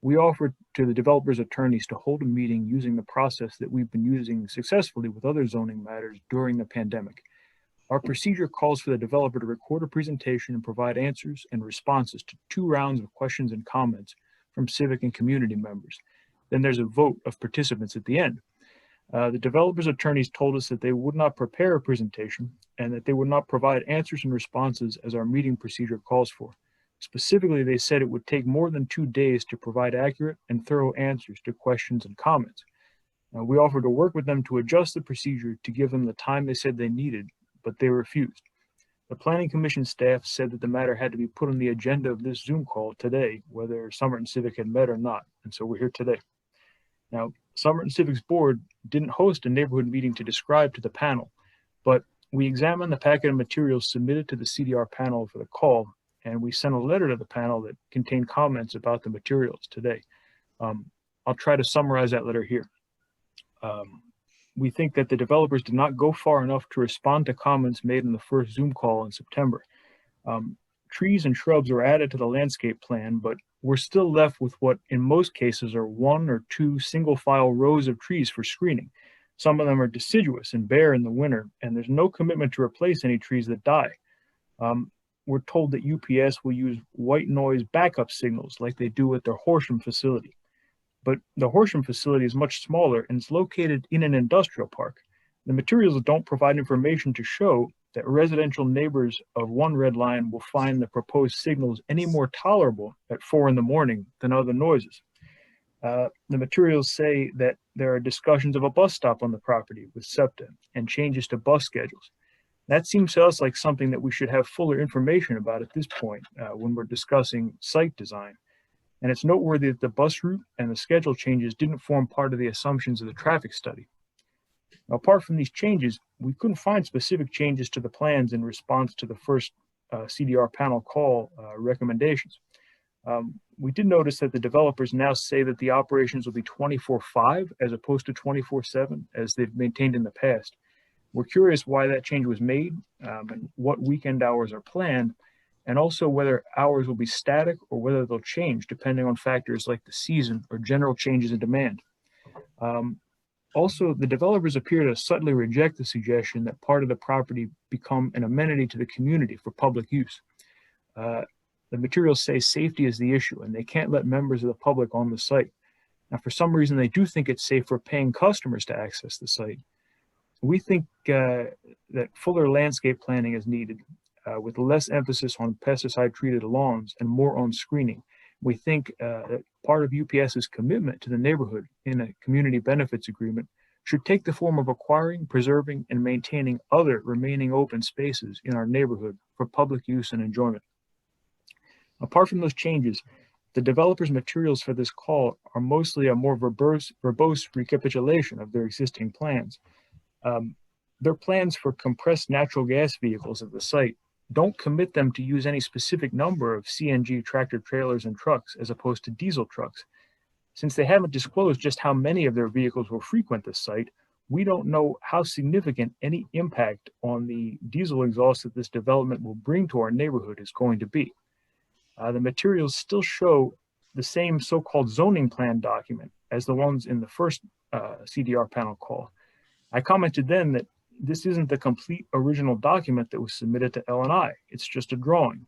We offered to the developer's attorneys to hold a meeting using the process that we've been using successfully with other zoning matters during the pandemic. Our procedure calls for the developer to record a presentation and provide answers and responses to 2 rounds of questions and comments from civic and community members. Then there's a vote of participants at the end. The developer's attorneys told us that they would not prepare a presentation and that they would not provide answers and responses as our meeting procedure calls for. Specifically, they said it would take more than 2 days to provide accurate and thorough answers to questions and comments. Now, we offered to work with them to adjust the procedure to give them the time they said they needed, but they refused. The Planning Commission staff said that the matter had to be put on the agenda of this Zoom call today, whether Somerton Civic had met or not, and so we're here today. Now, Somerton Civic's board didn't host a neighborhood meeting to describe to the panel, but we examined the packet of materials submitted to the CDR panel for the call, and we sent a letter to the panel that contained comments about the materials today. I'll try to summarize that letter here. We think that the developers did not go far enough to respond to comments made in the first Zoom call in September. Trees and shrubs were added to the landscape plan, but we're still left with what in most cases are 1 or 2 single file rows of trees for screening. Some of them are deciduous and bare in the winter, and there's no commitment to replace any trees that die. We're told that UPS will use white noise backup signals like they do at their Horsham facility. But the Horsham facility is much smaller and it's located in an industrial park. The materials don't provide information to show that residential neighbors of one red line will find the proposed signals any more tolerable at 4 in the morning than other noises. The materials say that there are discussions of a bus stop on the property with SEPTA and changes to bus schedules. That seems to us like something that we should have fuller information about at this point when we're discussing site design. And it's noteworthy that the bus route and the schedule changes didn't form part of the assumptions of the traffic study. Now, apart from these changes, we couldn't find specific changes to the plans in response to the first CDR panel call recommendations. We did notice that the developers now say that the operations will be 24/5 as opposed to 24/7 as they've maintained in the past. We're curious why that change was made and what weekend hours are planned, and also whether hours will be static or whether they'll change depending on factors like the season or general changes in demand. Also, the developers appear to subtly reject the suggestion that part of the property become an amenity to the community for public use. The materials say safety is the issue and they can't let members of the public on the site. Now, for some reason, they do think it's safe for paying customers to access the site. We think that fuller landscape planning is needed with less emphasis on pesticide-treated lawns and more on screening. We think that part of UPS's commitment to the neighborhood in a community benefits agreement should take the form of acquiring, preserving, and maintaining other remaining open spaces in our neighborhood for public use and enjoyment. Apart from those changes, the developers' materials for this call are mostly a more verbose recapitulation of their existing plans. Their plans for compressed natural gas vehicles at the site don't commit them to use any specific number of CNG tractor trailers and trucks as opposed to diesel trucks. Since they haven't disclosed just how many of their vehicles will frequent the site, we don't know how significant any impact on the diesel exhaust that this development will bring to our neighborhood is going to be. The materials still show the same so-called zoning plan document as the ones in the first CDR panel call. I commented then that this isn't the complete original document that was submitted to L&I. It's just a drawing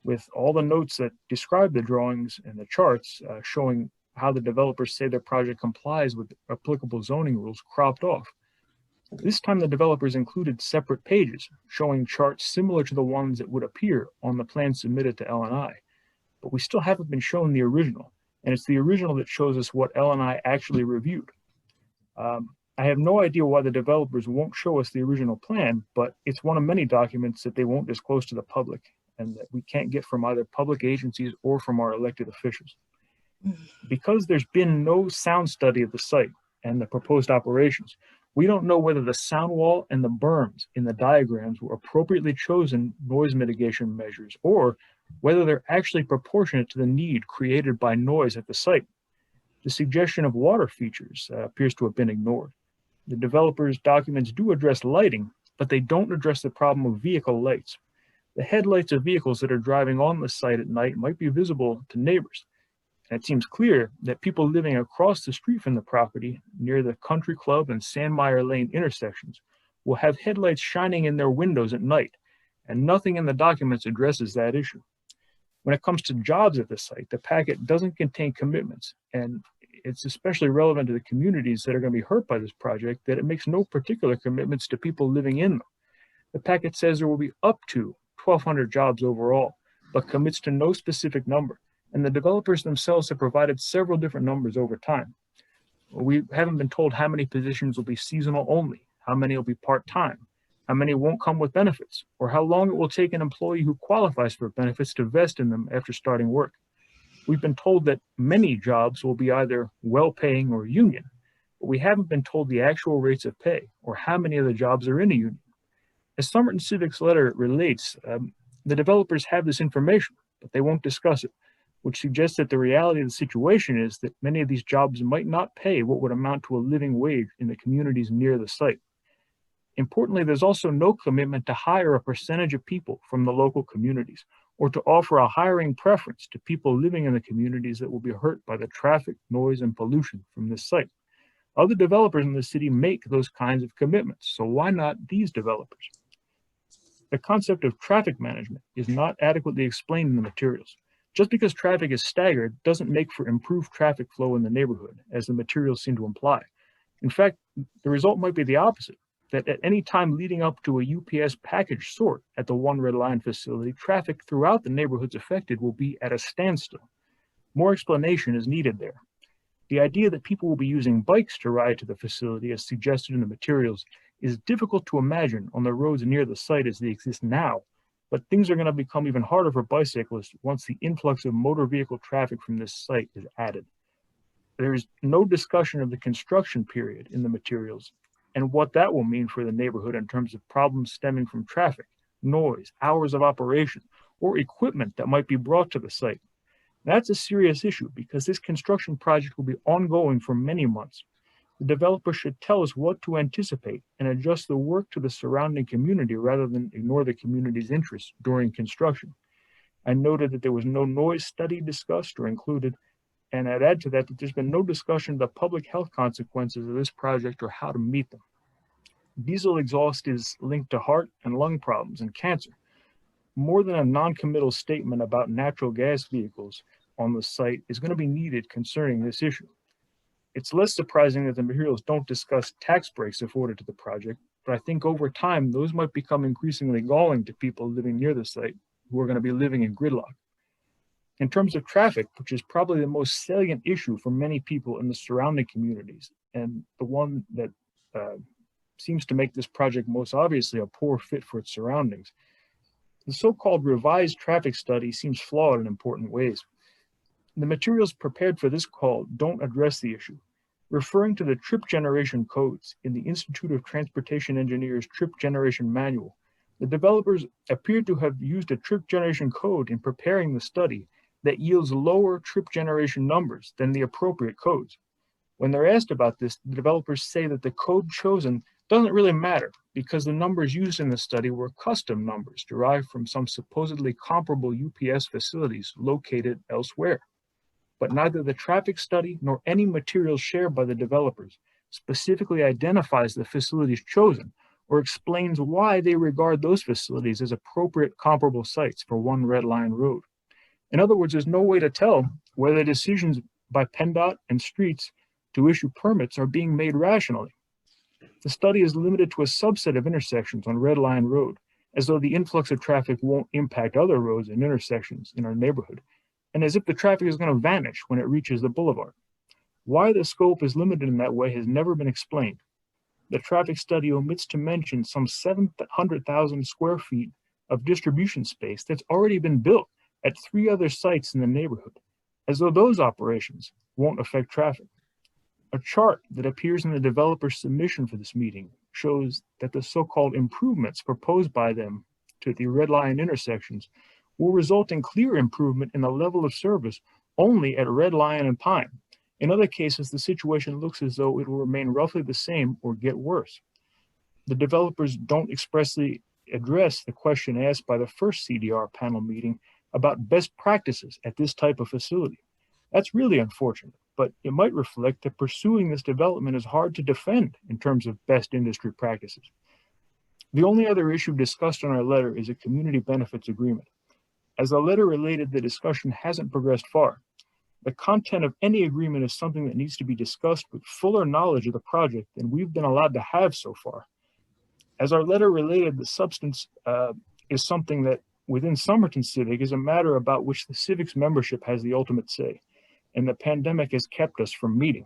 with all the notes that describe the drawings and the charts showing how the developers say their project complies with applicable zoning rules cropped off. This time the developers included separate pages showing charts similar to the ones that would appear on the plan submitted to L&I. But we still haven't been shown the original, and it's the original that shows us what L&I actually reviewed. I have no idea why the developers won't show us the original plan, but it's one of many documents that they won't disclose to the public and that we can't get from either public agencies or from our elected officials. Because there's been no sound study of the site and the proposed operations, we don't know whether the sound wall and the berms in the diagrams were appropriately chosen noise mitigation measures or whether they're actually proportionate to the need created by noise at the site. The suggestion of water features appears to have been ignored. The developers' documents do address lighting, but they don't address the problem of vehicle lights. The headlights of vehicles that are driving on the site at night might be visible to neighbors. And it seems clear that people living across the street from the property near the Country Club and Sandmeyer Lane intersections will have headlights shining in their windows at night, and nothing in the documents addresses that issue. When it comes to jobs at the site, the packet doesn't contain commitments, and it's especially relevant to the communities that are going to be hurt by this project that it makes no particular commitments to people living in them. The packet says there will be up to 1,200 jobs overall, but commits to no specific number. And the developers themselves have provided several different numbers over time. We haven't been told how many positions will be seasonal only, how many will be part-time, how many won't come with benefits, or how long it will take an employee who qualifies for benefits to vest in them after starting work. We've been told that many jobs will be either well-paying or union, but we haven't been told the actual rates of pay or how many of the jobs are in a union. As Somerton Civic's letter relates, the developers have this information, but they won't discuss it, which suggests that the reality of the situation is that many of these jobs might not pay what would amount to a living wage in the communities near the site. Importantly, there's also no commitment to hire a percentage of people from the local communities or to offer a hiring preference to people living in the communities that will be hurt by the traffic, noise, and pollution from this site. Other developers in the city make those kinds of commitments, so why not these developers? The concept of traffic management is not adequately explained in the materials. Just because traffic is staggered doesn't make for improved traffic flow in the neighborhood, as the materials seem to imply. In fact, the result might be the opposite, that at any time leading up to a UPS package sort at the One Red Line facility, traffic throughout the neighborhoods affected will be at a standstill. More explanation is needed there. The idea that people will be using bikes to ride to the facility, as suggested in the materials, is difficult to imagine on the roads near the site as they exist now, but things are going to become even harder for bicyclists once the influx of motor vehicle traffic from this site is added. There is no discussion of the construction period in the materials and what that will mean for the neighborhood in terms of problems stemming from traffic, noise, hours of operation, or equipment that might be brought to the site. That's a serious issue because this construction project will be ongoing for many months. The developer should tell us what to anticipate and adjust the work to the surrounding community rather than ignore the community's interests during construction. I noted that there was no noise study discussed or included, and I'd add to that that there's been no discussion of the public health consequences of this project or how to meet them. Diesel exhaust is linked to heart and lung problems and cancer. More than a non-committal statement about natural gas vehicles on the site is going to be needed concerning this issue. It's less surprising that the materials don't discuss tax breaks afforded to the project, but I think over time, those might become increasingly galling to people living near the site who are going to be living in gridlock. In terms of traffic, which is probably the most salient issue for many people in the surrounding communities, and the one that seems to make this project most obviously a poor fit for its surroundings, the so-called revised traffic study seems flawed in important ways. The materials prepared for this call don't address the issue. Referring to the trip generation codes in the Institute of Transportation Engineers Trip Generation Manual, the developers appear to have used a trip generation code in preparing the study that yields lower trip generation numbers than the appropriate codes. When they're asked about this, the developers say that the code chosen doesn't really matter because the numbers used in the study were custom numbers derived from some supposedly comparable UPS facilities located elsewhere. But neither the traffic study nor any material shared by the developers specifically identifies the facilities chosen or explains why they regard those facilities as appropriate comparable sites for One Red Line Road. In other words, there's no way to tell whether decisions by PennDOT and streets to issue permits are being made rationally. The study is limited to a subset of intersections on Red Line Road, as though the influx of traffic won't impact other roads and intersections in our neighborhood, and as if the traffic is going to vanish when it reaches the boulevard. Why the scope is limited in that way has never been explained. The traffic study omits to mention some 700,000 square feet of distribution space that's already been built at 3 other sites in the neighborhood, as though those operations won't affect traffic. A chart that appears in the developer's submission for this meeting shows that the so-called improvements proposed by them to the Red Line intersections will result in clear improvement in the level of service only at Red Lion and Pine. In other cases, the situation looks as though it will remain roughly the same or get worse. The developers don't expressly address the question asked by the first CDR panel meeting about best practices at this type of facility. That's really unfortunate, but it might reflect that pursuing this development is hard to defend in terms of best industry practices. The only other issue discussed in our letter is a community benefits agreement. As the letter related, the discussion hasn't progressed far. The content of any agreement is something that needs to be discussed with fuller knowledge of the project than we've been allowed to have so far. As our letter related, the substance is something that within Somerton Civic is a matter about which the Civic's membership has the ultimate say, and the pandemic has kept us from meeting.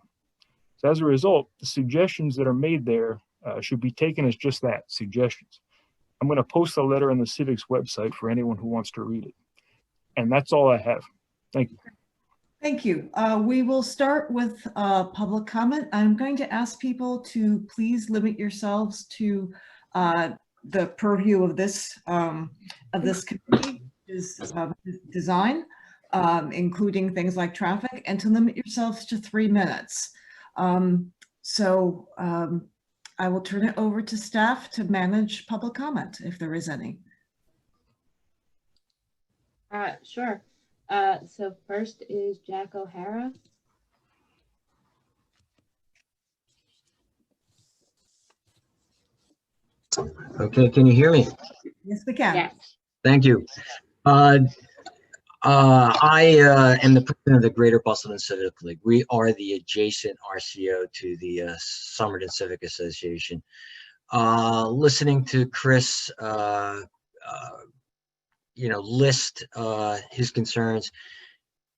So as a result, the suggestions that are made there should be taken as just that, suggestions. I'm going to post a letter on the Civic's website for anyone who wants to read it. And that's all I have. Thank you. Thank you. We will start with public comment. I'm going to ask people to please limit yourselves to the purview of this committee, is design, including things like traffic, and to limit yourselves to 3 minutes. I will turn it over to staff to manage public comment if there is any. Sure. So first is Jack O'Hara. Okay, can you hear me? Yes, we can. Yes. Thank you. I am the president of the Greater Bustleton Civic League. We are the adjacent RCO to the Somerton Civic Association. Listening to Chris, list his concerns,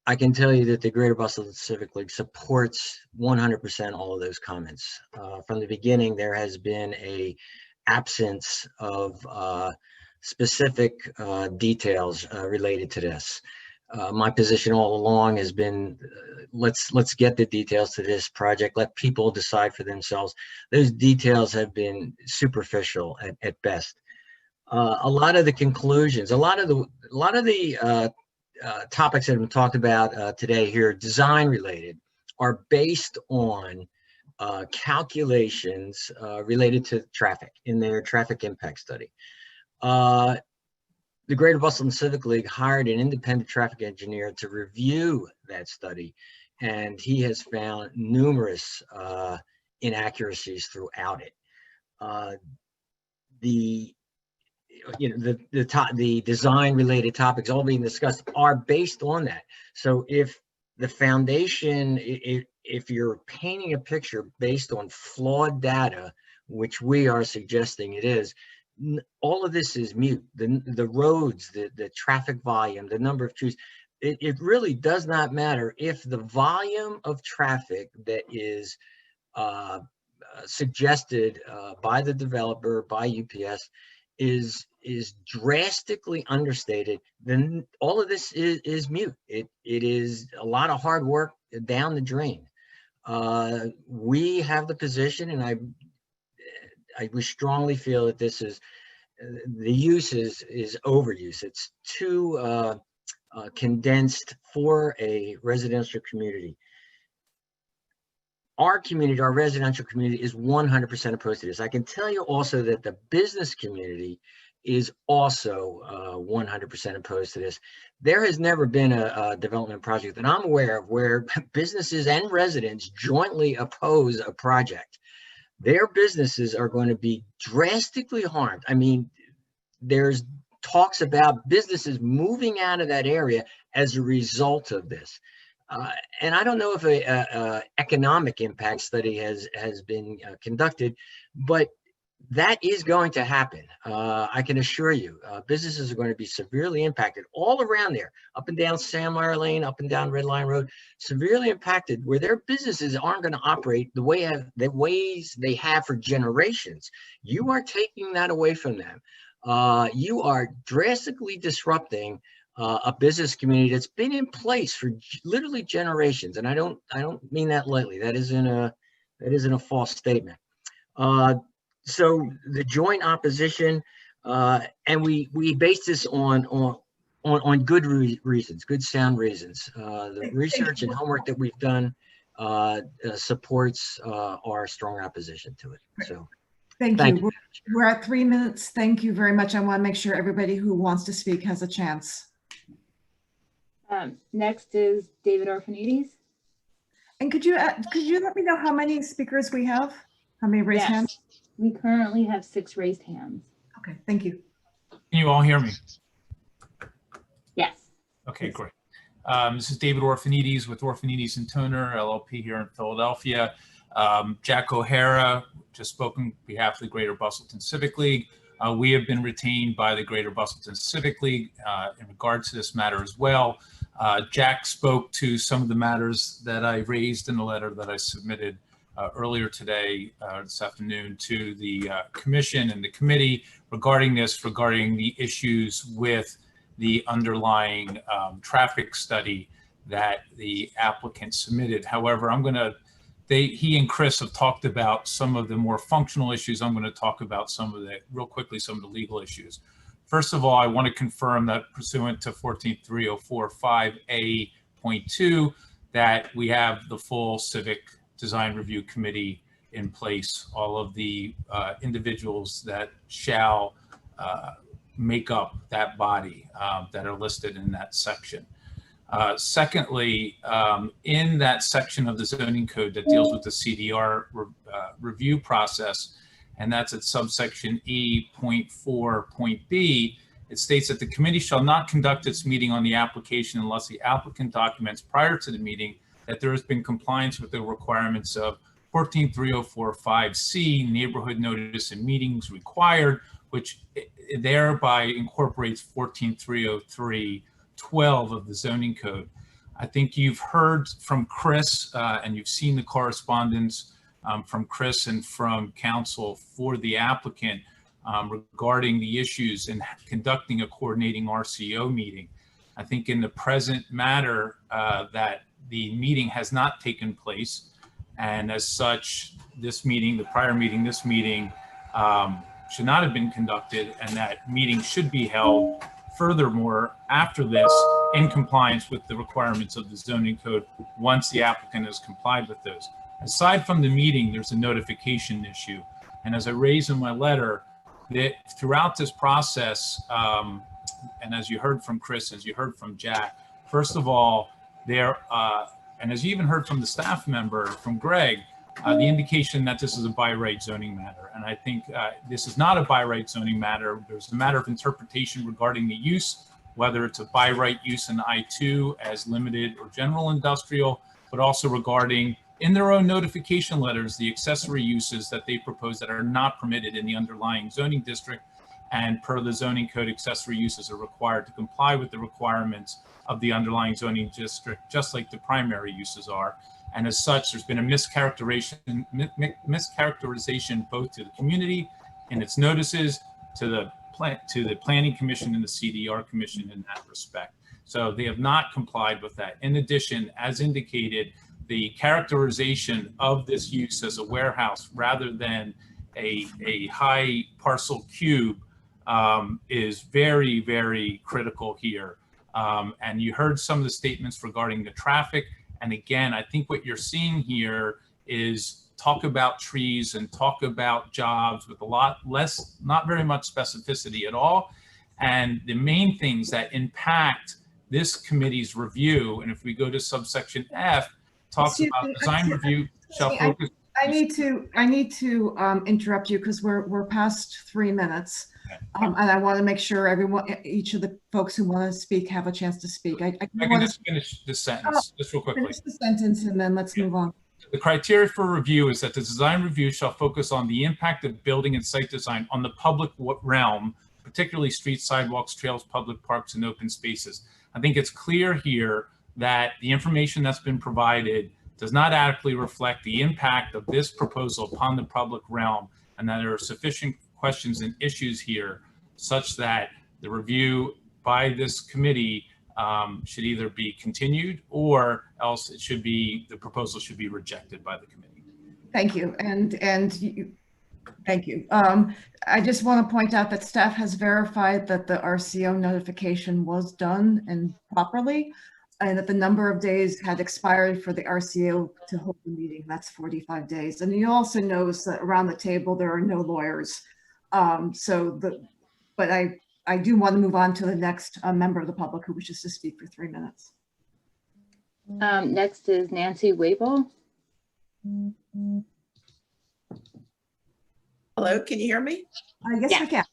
I can tell you that the Greater Bustleton Civic League supports 100% all of those comments. From the beginning, there has been a absence of specific details related to this. My position all along has been, let's get the details to this project. Let people decide for themselves. Those details have been superficial at best. A lot of the conclusions, a lot of the topics that have been talked about today here, design related, are based on calculations related to traffic in their traffic impact study. The Greater Bustleton Civic League hired an independent traffic engineer to review that study, and he has found numerous inaccuracies throughout it. The design related topics all being discussed are based on that. So if the foundation, if you're painting a picture based on flawed data, which we are suggesting it is, all of this is mute. The roads, the traffic volume, the number of trees, it really does not matter if the volume of traffic that is suggested by the developer, by UPS, is drastically understated, then all of this is mute. It is a lot of hard work down the drain. We have the position, and we strongly feel that this is, the use is overuse. It's too condensed for a residential community. Our community, our residential community, is 100% opposed to this. I can tell you also that the business community is also 100% opposed to this. There has never been a development project that I'm aware of where businesses and residents jointly oppose a project. Their businesses are going to be drastically harmed. I mean, there's talks about businesses moving out of that area as a result of this. And I don't know if a economic impact study has been conducted, but that is going to happen. I can assure you, businesses are going to be severely impacted all around there, up and down Sandmeyer Lane, up and down Red Line Road, severely impacted where their businesses aren't going to operate the ways they have for generations. You are taking that away from them. You are drastically disrupting a business community that's been in place for literally generations, and I don't mean that lightly. That isn't a false statement. So the joint opposition, and we base this on good reasons, good sound reasons. The research and homework that we've done supports our strong opposition to it. So. Thank you. We're at 3 minutes. Thank you very much. I want to make sure everybody who wants to speak has a chance. Next is David Orphanides. And could you let me know how many speakers we have? How many raised hands? We currently have 6 raised hands. Okay, thank you. Can you all hear me? Yes. Okay, great. This is David Orphanides with Orphanides & Toner, LLP here in Philadelphia. Jack O'Hara, just spoken on behalf of the Greater Bustleton Civic League. We have been retained by the Greater Bustleton Civic League in regard to this matter as well. Jack spoke to some of the matters that I raised in the letter that I submitted earlier today, this afternoon, to the commission and the committee regarding the issues with the underlying traffic study that the applicant submitted. However, he and Chris have talked about some of the more functional issues. I'm going to talk about some of the legal issues. First of all, I want to confirm that pursuant to 143045A.2, that we have the full Civic Design Review Committee in place, all of the individuals that shall make up that body that are listed in that section. Secondly, in that section of the zoning code that deals with the CDR review process, and that's at subsection E.4.b, it states that the committee shall not conduct its meeting on the application unless the applicant documents prior to the meeting that there has been compliance with the requirements of 143045C, neighborhood notice and meetings required, which thereby incorporates 14303.12 of the zoning code. I think you've heard from Chris and you've seen the correspondence from Chris and from counsel for the applicant regarding the issues in conducting a coordinating RCO meeting. I think in the present matter that the meeting has not taken place, and as such, this meeting should not have been conducted, and that meeting should be held furthermore after this in compliance with the requirements of the zoning code once the applicant has complied with those. Aside from the meeting, there's a notification issue. And as I raised in my letter, that throughout this process, and as you heard from Chris, as you heard from Jack, first of all, and as you even heard from the staff member, from Greg, the indication that this is a by right zoning matter. And I think this is not a by right zoning matter. There's a matter of interpretation regarding the use, whether it's a by right use in I2 as limited or general industrial, but also regarding in their own notification letters, the accessory uses that they propose that are not permitted in the underlying zoning district. And per the zoning code, accessory uses are required to comply with the requirements of the underlying zoning district, just like the primary uses are. And as such, there's been a mischaracterization both to the community in its notices, to the Planning Commission and the CDR Commission in that respect. So they have not complied with that. In addition, as indicated, the characterization of this use as a warehouse rather than a high parcel cube is very, very critical here. And you heard some of the statements regarding the traffic. And again, I think what you're seeing here is talk about trees and talk about jobs with a lot less, not very much specificity at all. And the main things that impact this committee's review, and if we go to subsection F, talks about design review shall focus. I need to interrupt you because we're past 3 minutes. And I want to make sure each of the folks who want to speak have a chance to speak. I can just finish this sentence just real quickly. Finish the sentence and then let's move on. The criteria for review is that the design review shall focus on the impact of building and site design on the public realm, particularly streets, sidewalks, trails, public parks, and open spaces. I think it's clear here that the information that's been provided does not adequately reflect the impact of this proposal upon the public realm, and that there are sufficient questions and issues here such that the review by this committee should either be continued or else the proposal should be rejected by the committee. Thank you. Thank you. I just want to point out that staff has verified that the RCO notification was done and properly, and that the number of days had expired for the RCO to hold the meeting. That's 45 days. And you also knows that around the table, there are no lawyers. But I do want to move on to the next member of the public who wishes to speak for 3 minutes. Next is Nancy Wable. Hello, can you hear me? Yes, we can.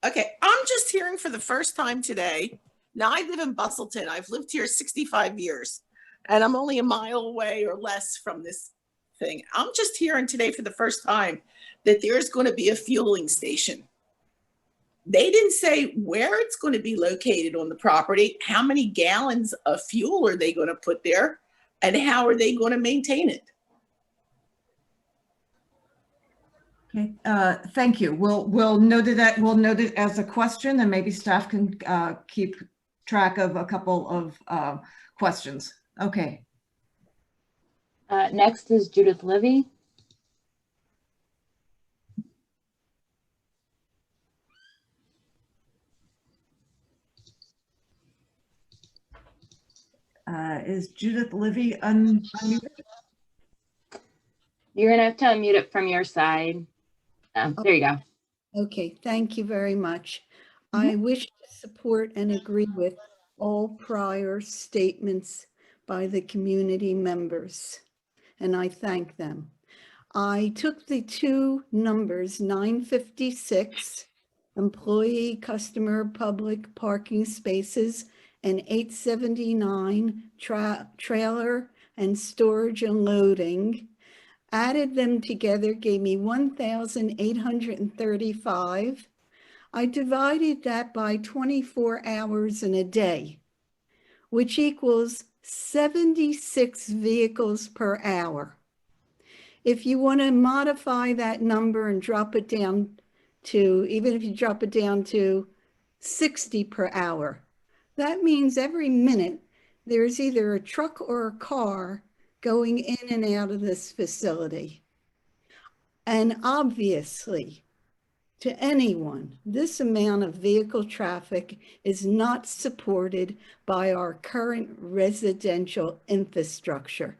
Okay, I'm just hearing for the first time today. Now I live in Bustleton. I've lived here 65 years and I'm only a mile away or less from this thing. I'm just hearing today for the first time that there's going to be a fueling station They didn't say where it's going to be located on the property, how many gallons of fuel are they going to put there, and how are they going to maintain it? Okay, thank you. We'll note that, we'll note it as a question, and maybe staff can keep track of a couple of questions. Okay. Next is Judith Livy. Is Judith Livy unmuted? You're gonna have to unmute it from your side. There you go. Okay, thank you very much. I wish to support and agree with all prior statements by the community members, and I thank them. I took the two numbers, 956, employee, customer, public parking spaces, and 879, trailer and storage and loading, added them together, gave me 1,835. I divided that by 24 hours in a day, which equals 76 vehicles per hour. If you want to modify that number and drop it down to, even if you drop it down to 60 per hour, that means every minute there's either a truck or a car going in and out of this facility. And obviously, to anyone, this amount of vehicle traffic is not supported by our current residential infrastructure.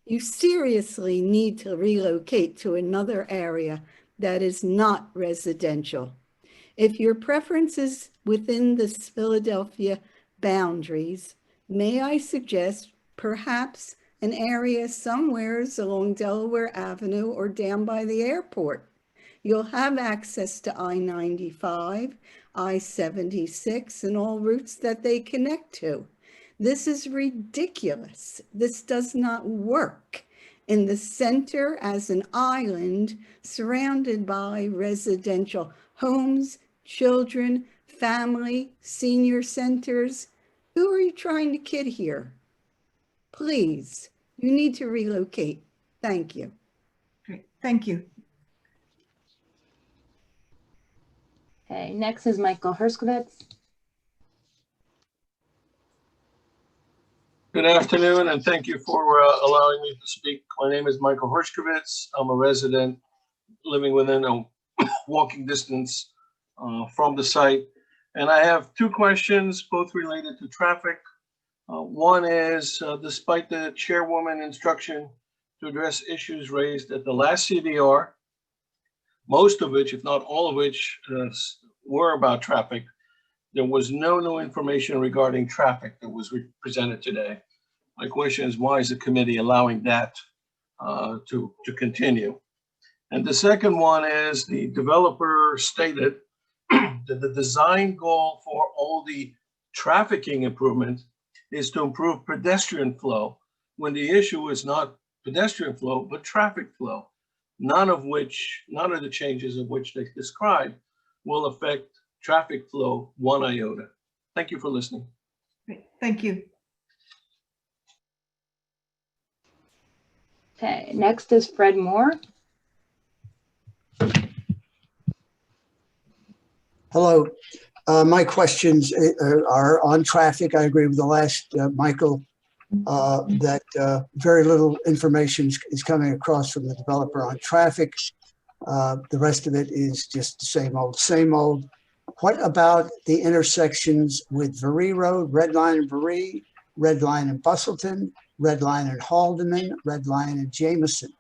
You seriously need to relocate to another area that is not residential. If your preference is within the Philadelphia boundaries, may I suggest perhaps an area somewhere along Delaware Avenue or down by the airport? You'll have access to I-95, I-76, and all routes that they connect to. This is ridiculous. This does not work in the center as an island surrounded by residential homes, children, family, senior centers. Who are you trying to kid here? Please, you need to relocate. Thank you. Great, thank you. Okay, next is Michael Herskowitz. Good afternoon, and thank you for allowing me to speak. My name is Michael Herskowitz. I'm a resident living within a walking distance from the site. And I have two questions, both related to traffic. One is, despite the chairwoman instruction to address issues raised at the last CDR, most of which, if not all of which, were about traffic, there was no new information regarding traffic that was presented today. My question is, why is the committee allowing that to continue? And the second one is, the developer stated that the design goal for all the trafficking improvements is to improve pedestrian flow, when the issue is not pedestrian flow, but traffic flow. None of the changes of which they described will affect traffic flow one iota. Thank you for listening. Great, thank you. Okay, next is Fred Moore. Hello. My questions are on traffic. I agree with the last Michael that very little information is coming across from the developer on traffic. The rest of it is just the same old, same old. What about the intersections with Varee Road, Red Line and Varee, Red Line and Bustleton, Red Line and Haldeman, Red Line and Jameson?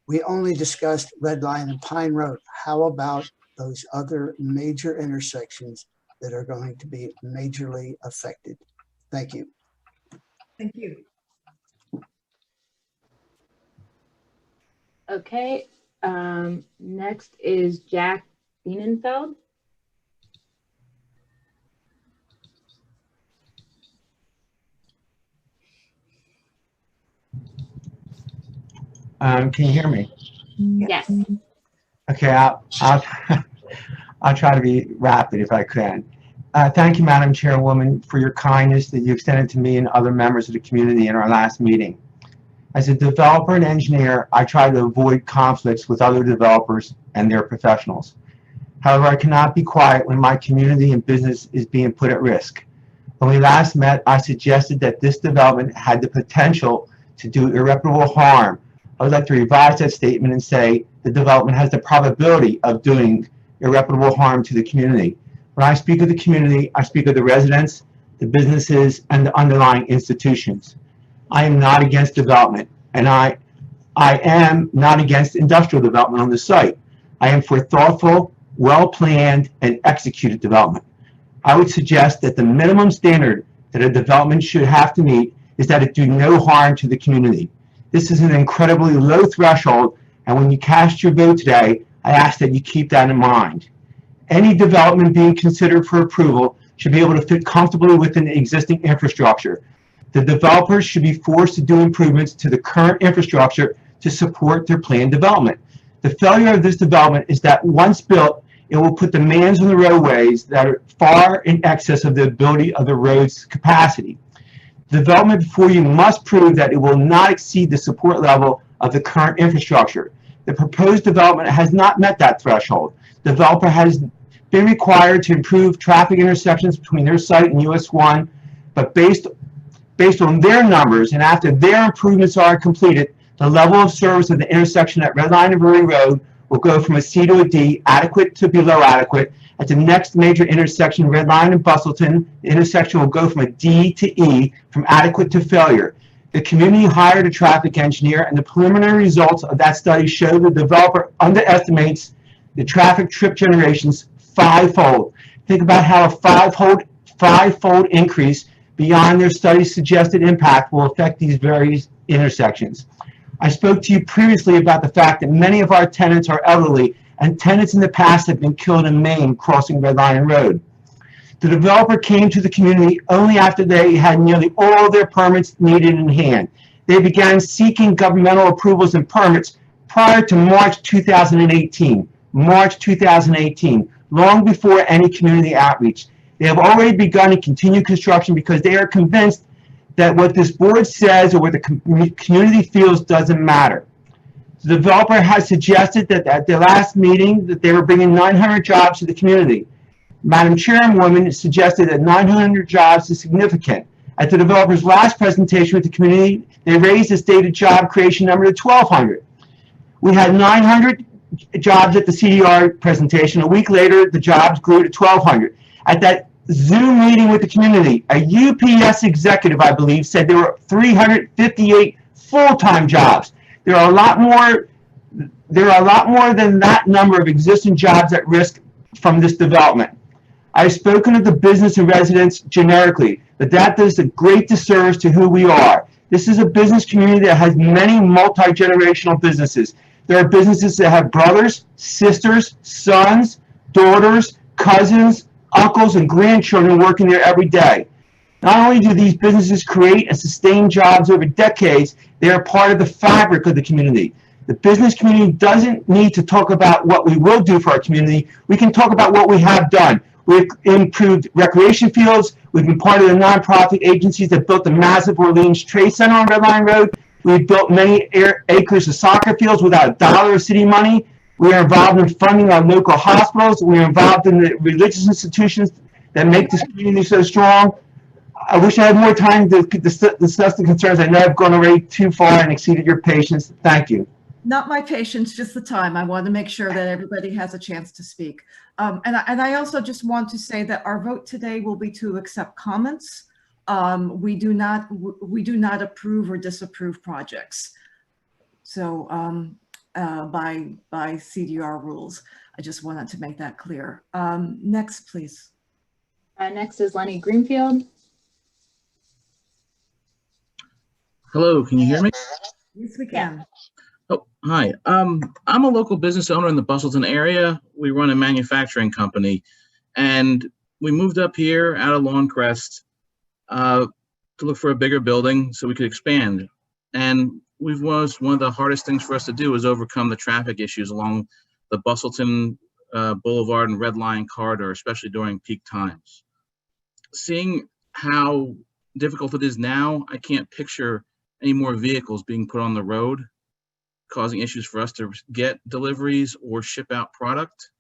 We only discussed Red Line and Pine Road. How about those other major intersections that are going to be majorly affected? Thank you. Thank you. Okay, next is Jack Bienenfeld. Can you hear me? Yes. Okay, I'll try to be rapid if I can. Thank you, Madam Chairwoman, for your kindness that you extended to me and other members of the community in our last meeting. As a developer and engineer, I try to avoid conflicts with other developers and their professionals. However, I cannot be quiet when my community and business is being put at risk. When we last met, I suggested that this development had the potential to do irreparable harm. I would like to revise that statement and say the development has the probability of doing irreparable harm to the community. When I speak of the community, I speak of the residents, the businesses, and the underlying institutions. I am not against development, and I am not against industrial development on the site. I am for thoughtful, well-planned, and executed development. I would suggest that the minimum standard that a development should have to meet is that it do no harm to the community. This is an incredibly low threshold, and when you cast your vote today, I ask that you keep that in mind. Any development being considered for approval should be able to fit comfortably within the existing infrastructure. The developers should be forced to do improvements to the current infrastructure to support their planned development. The failure of this development is that once built, it will put demands on the roadways that are far in excess of the ability of the road's capacity. The development before you must prove that it will not exceed the support level of the current infrastructure. The proposed development has not met that threshold. The developer has been required to improve traffic intersections between their site and US 1, but based on their numbers and after their improvements are completed, the level of service of the intersection at Red Line and Brewery Road will go from a C to a D, adequate to below adequate. At the next major intersection, Red Line and Bustleton, the intersection will go from a D to E, from adequate to failure. The community hired a traffic engineer, and the preliminary results of that study show the developer underestimates the traffic trip generations fivefold. Think about how a fivefold increase beyond their study's suggested impact will affect these various intersections. I spoke to you previously about the fact that many of our tenants are elderly, and tenants in the past have been killed and maimed crossing Red Lion Road. The developer came to the community only after they had nearly all of their permits needed in hand. They began seeking governmental approvals and permits prior to March 2018. March 2018, long before any community outreach. They have already begun and continue construction because they are convinced that what this board says or what the community feels doesn't matter. The developer has suggested that at their last meeting that they were bringing 900 jobs to the community. Madam Chairwoman suggested that 900 jobs is significant. At the developer's last presentation with the community, they raised the stated job creation number to 1,200. We had 900 jobs at the CDR presentation. A week later, the jobs grew to 1,200. At that Zoom meeting with the community, a UPS executive, I believe, said there were 358 full-time jobs. There are a lot more than that number of existing jobs at risk from this development. I've spoken of the business and residents generically, but that does a great disservice to who we are. This is a business community that has many multi-generational businesses. There are businesses that have brothers, sisters, sons, daughters, cousins, uncles, and grandchildren working there every day. Not only do these businesses create and sustain jobs over decades, they are part of the fabric of the community. The business community doesn't need to talk about what we will do for our community. We can talk about what we have done. We've improved recreation fields. We've been part of the nonprofit agencies that built the massive Orleans Trade Center on Red Line Road. We've built many acres of soccer fields without a dollar of city money. We are involved in funding our local hospitals. We are involved in the religious institutions that make this community so strong. I wish I had more time to discuss the concerns. I know I've gone already too far and exceeded your patience. Thank you. Not my patience, just the time. I want to make sure that everybody has a chance to speak. And I also just want to say that our vote today will be to accept comments. We do not approve or disapprove projects. So by CDR rules, I just wanted to make that clear. Next, please. Next is Lenny Greenfield. Hello, can you hear me? Yes, we can. Oh, hi. I'm a local business owner in the Bustleton area. We run a manufacturing company, and we moved up here out of Lawncrest to look for a bigger building so we could expand. And one of the hardest things for us to do is overcome the traffic issues along the Bustleton Boulevard and Red Line corridor, especially during peak times. Seeing how difficult it is now, I can't picture any more vehicles being put on the road, causing issues for us to get deliveries or ship out product.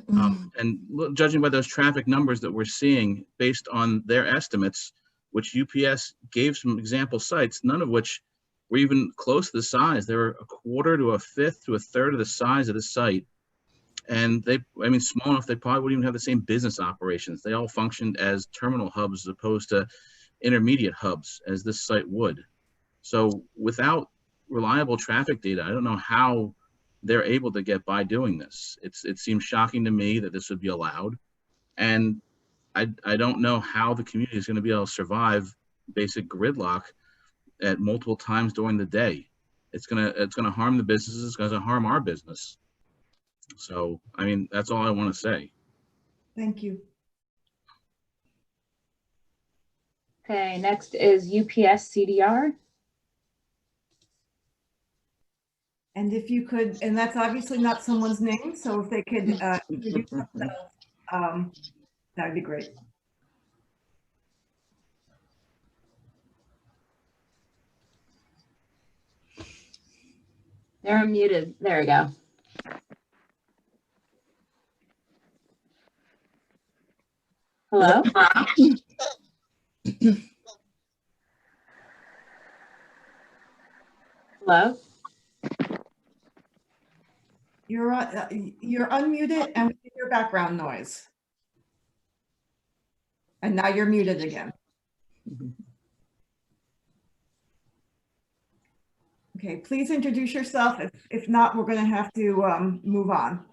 And judging by those traffic numbers that we're seeing based on their estimates, which UPS gave some example sites, none of which were even close to the size. They were a quarter to a fifth to a third of the size of the site. And small enough, they probably wouldn't even have the same business operations. They all functioned as terminal hubs as opposed to intermediate hubs as this site would. So without reliable traffic data, I don't know how they're able to get by doing this. It seems shocking to me that this would be allowed. And I don't know how the community is going to be able to survive basic gridlock at multiple times during the day. It's gonna harm the businesses. It's gonna harm our business. So, I mean, that's all I want to say. Thank you. Okay, next is UPS CDR. And if you could, and that's obviously not someone's name, so if they could introduce themselves, that would be great. They're unmuted. There we go. Hello? Hello? You're unmuted and we hear background noise. And now you're muted again. Okay, please introduce yourself. If not, we're going to have to move on.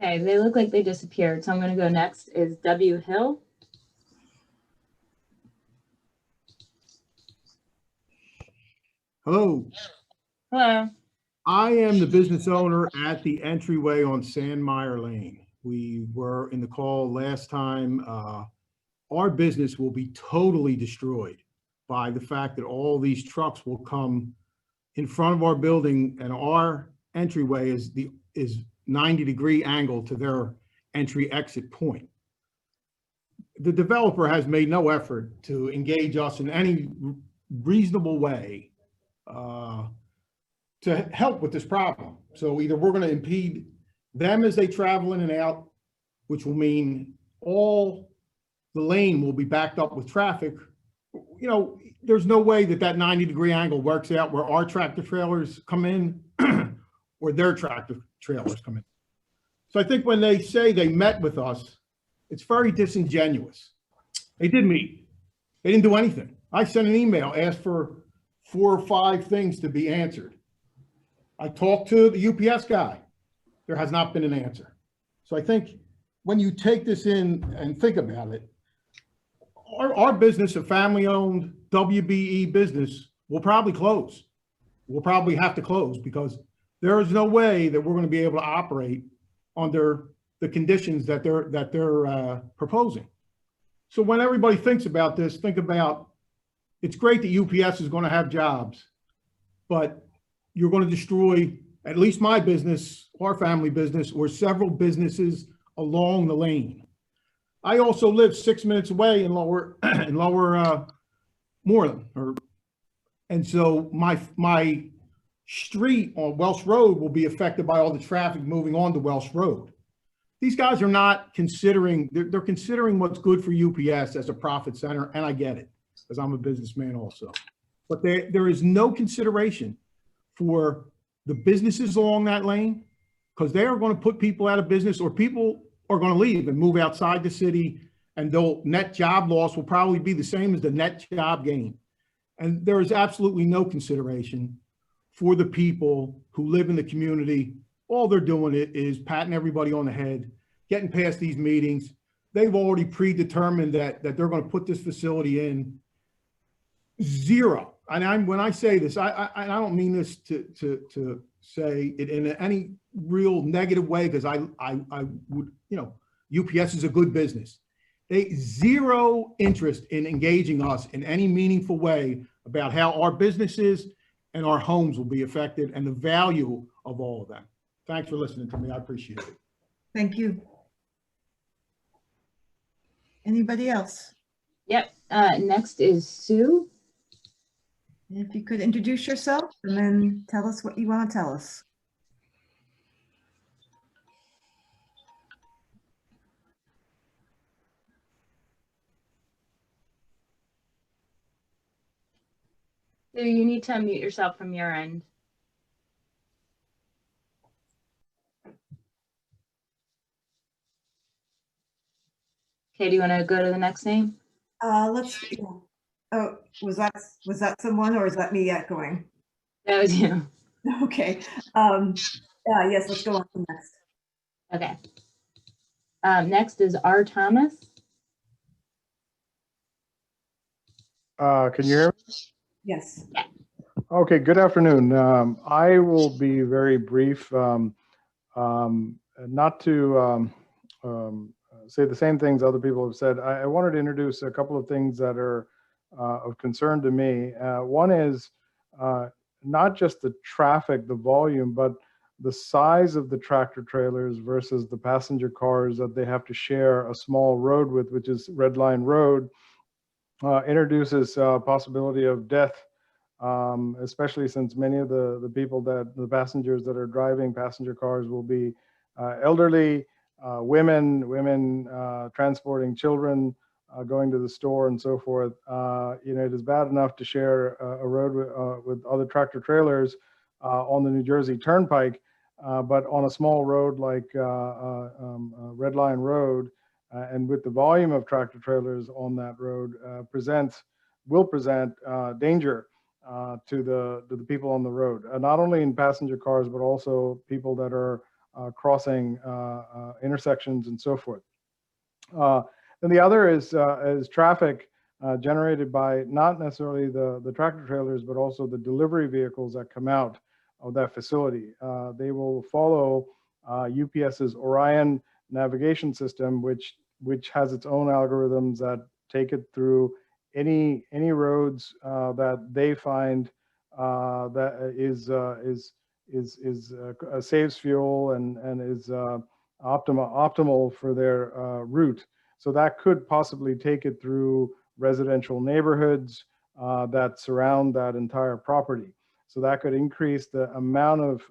Okay, they look like they disappeared. So I'm going to go next is W. Hill. Hello. Hello. I am the business owner at the entryway on Sandmeyer Lane. We were in the call last time. Our business will be totally destroyed by the fact that all these trucks will come in front of our building, and our entryway is 90-degree angle to their entry exit point. The developer has made no effort to engage us in any reasonable way to help with this problem. So either we're going to impede them as they travel in and out, which will mean all the lane will be backed up with traffic. You know, there's no way that 90-degree angle works out where our tractor trailers come in or their tractor trailers come in. So I think when they say they met with us, it's very disingenuous. They did meet. They didn't do anything. I sent an email, asked for 4 or 5 things to be answered. I talked to the UPS guy. There has not been an answer. So I think when you take this in and think about it, our business, a family-owned WBE business, will probably close. We'll probably have to close because there is no way that we're going to be able to operate under the conditions that they're proposing. So when everybody thinks about this, think about, it's great that UPS is going to have jobs, but you're going to destroy at least my business, our family business, or several businesses along the lane. I also live 6 minutes away in Lower Moreland, and so my street on Welsh Road will be affected by all the traffic moving on to Welsh Road. These guys are not considering, they're considering what's good for UPS as a profit center, and I get it, because I'm a businessman also. But there is no consideration for the businesses along that lane, because they are going to put people out of business, or people are going to leave and move outside the city, and they'll net job loss will probably be the same as the net job gain. And there is absolutely no consideration for the people who live in the community. All they're doing is patting everybody on the head, getting past these meetings. They've already predetermined that they're going to put this facility in. Zero. And when I say this, I don't mean this to say it in any real negative way, because I would, you know, UPS is a good business. They zero interest in engaging us in any meaningful way about how our businesses and our homes will be affected and the value of all of them. thanks for listening to me. I appreciate it. Thank you. Anybody else? Yep. Next is Sue. If you could introduce yourself and then tell us what you want to tell us. Sue, you need to unmute yourself from your end. Okay, do you want to go to the next name? Let's. Oh, was that someone, or is that me echoing? That was you. Okay. Yes, let's go on to next. Okay. Next is R. Thomas. Can you hear me? Yes. Yeah. Okay, good afternoon. I will be very brief, not to say the same things other people have said. I wanted to introduce a couple of things that are of concern to me. One is not just the traffic, the volume, but the size of the tractor trailers versus the passenger cars that they have to share a small road with, which is Red Line Road, introduces possibility of death, especially since many of the passengers that are driving passenger cars will be elderly, women transporting children, going to the store and so forth. It is bad enough to share a road with other tractor trailers on the New Jersey Turnpike, but on a small road like Red Line Road, and with the volume of tractor trailers on that road, will present danger to the people on the road, not only in passenger cars, but also people that are crossing intersections and so forth. Then the other is traffic generated by not necessarily the tractor trailers, but also the delivery vehicles that come out of that facility. They will follow UPS's Orion navigation system, which has its own algorithms that take it through any roads that they find that saves fuel and is optimal for their route. So that could possibly take it through residential neighborhoods that surround that entire property. So that could increase the amount of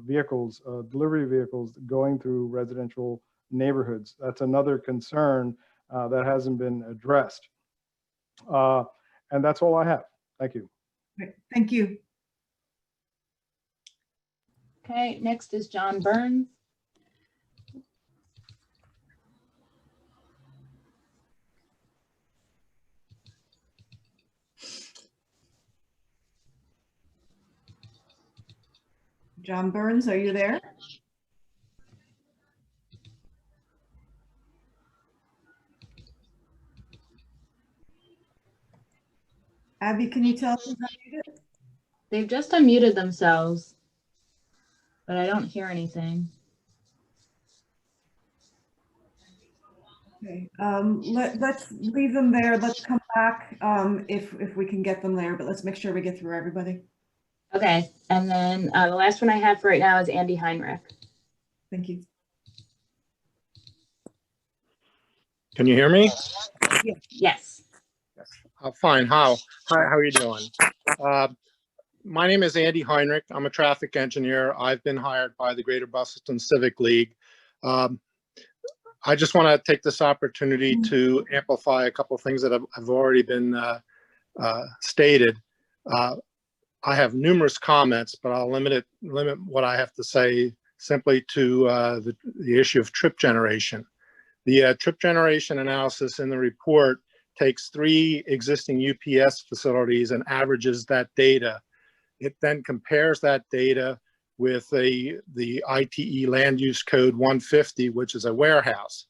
vehicles, delivery vehicles going through residential neighborhoods. That's another concern that hasn't been addressed. And that's all I have. Thank you. Great. Thank you. Okay, next is John Burns. John Burns, are you there? Abby, can you tell us who's unmuted? They've just unmuted themselves, but I don't hear anything. Okay, let's leave them there. Let's come back if we can get them there, but let's make sure we get through everybody. Okay, and then the last one I have for right now is Andy Heinrich. Thank you. Can you hear me? Yes. Fine. How are you doing? My name is Andy Heinrich. I'm a traffic engineer. I've been hired by the Greater Bustleton Civic League. I just want to take this opportunity to amplify a couple of things that have already been stated. I have numerous comments, but I'll limit what I have to say simply to the issue of trip generation. The trip generation analysis in the report takes 3 existing UPS facilities and averages that data. It then compares that data with the ITE Land Use Code 150, which is a warehouse.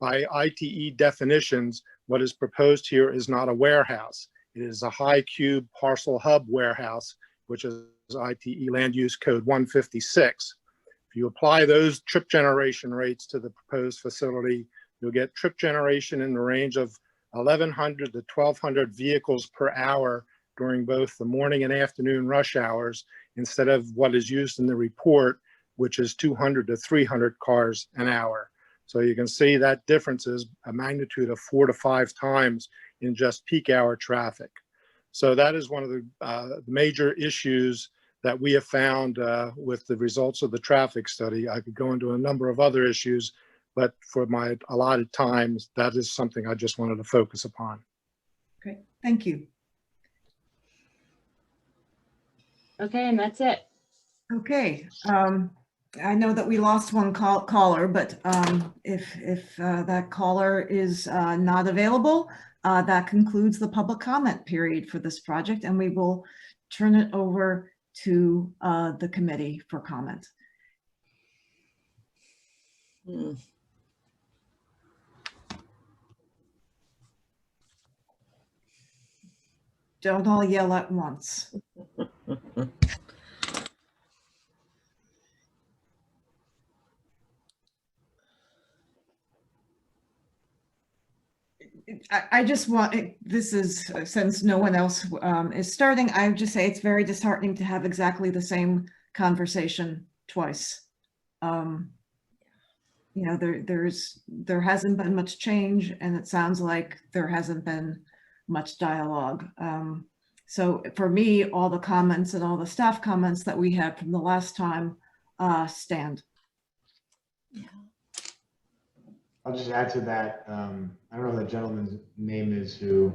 By ITE definitions, what is proposed here is not a warehouse. It is a high cube parcel hub warehouse, which is ITE Land Use Code 156. If you apply those trip generation rates to the proposed facility, you'll get trip generation in the range of 1,100 to 1,200 vehicles per hour during both the morning and afternoon rush hours, instead of what is used in the report, which is 200 to 300 cars an hour. So you can see that difference is a magnitude of 4 to 5 times in just peak hour traffic. So that is one of the major issues that we have found with the results of the traffic study. I could go into a number of other issues, but for my allotted times, that is something I just wanted to focus upon. Great, thank you. Okay, and that's it. Okay, I know that we lost one caller, but if that caller is not available, that concludes the public comment period for this project, and we will turn it over to the committee for comment. Don't all yell at once. I just want, this is, since no one else is starting, I would just say it's very disheartening to have exactly the same conversation twice. You know, there hasn't been much change, and it sounds like there hasn't been much dialogue. So for me, all the comments and all the staff comments that we had from the last time stand. I'll just add to that. I don't know what the gentleman's name is who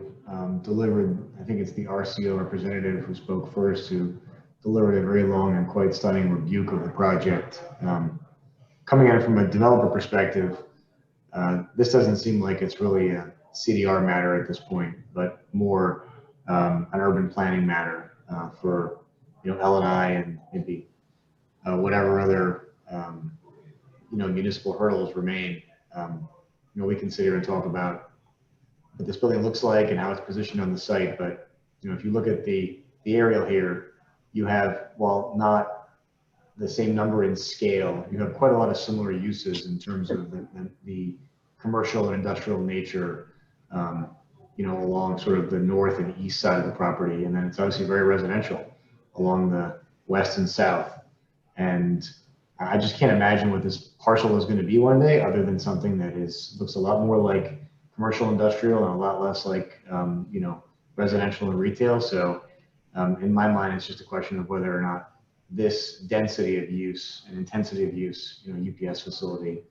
delivered, I think it's the RCO representative who spoke first, who delivered a very long and quite stunning rebuke of the project. Coming at it from a developer perspective, this doesn't seem like it's really a CDR matter at this point, but more an urban planning matter for, you know, L&I and maybe whatever other, you know, municipal hurdles remain. You know, we can sit here and talk about what this building looks like and how it's positioned on the site, but you know, if you look at the aerial here, you have, while not the same number in scale, you have quite a lot of similar uses in terms of the commercial and industrial nature, you know, along sort of the north and east side of the property, and then it's obviously very residential along the west and south. And I just can't imagine what this parcel is going to be one day, other than something that looks a lot more like commercial industrial and a lot less like, you know, residential and retail. So in my mind, it's just a question of whether or not this density of use and intensity of use, you know, UPS facility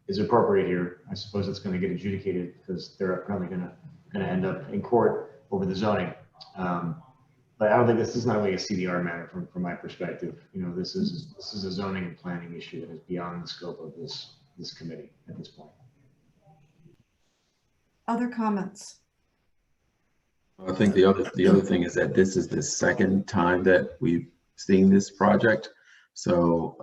is appropriate here. I suppose it's going to get adjudicated because they're probably going to end up in court over the zoning. But I don't think this is not really a CDR matter from my perspective. You know, this is a zoning and planning issue that is beyond the scope of this committee at this point. Other comments? I think the other thing is that this is the second time that we've seen this project. So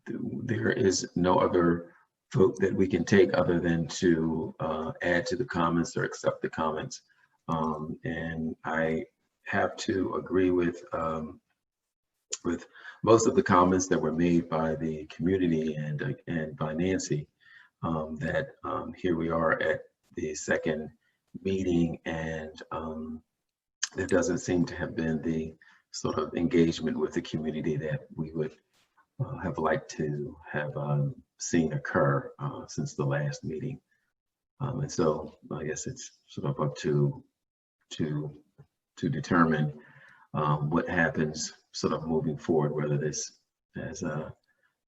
there is no other vote that we can take other than to add to the comments or accept the comments. And I have to agree with most of the comments that were made by the community and by Nancy, that here we are at the second meeting, and there doesn't seem to have been the sort of engagement with the community that we would have liked to have seen occur since the last meeting. And so I guess it's sort of up to determine what happens sort of moving forward, whether this, as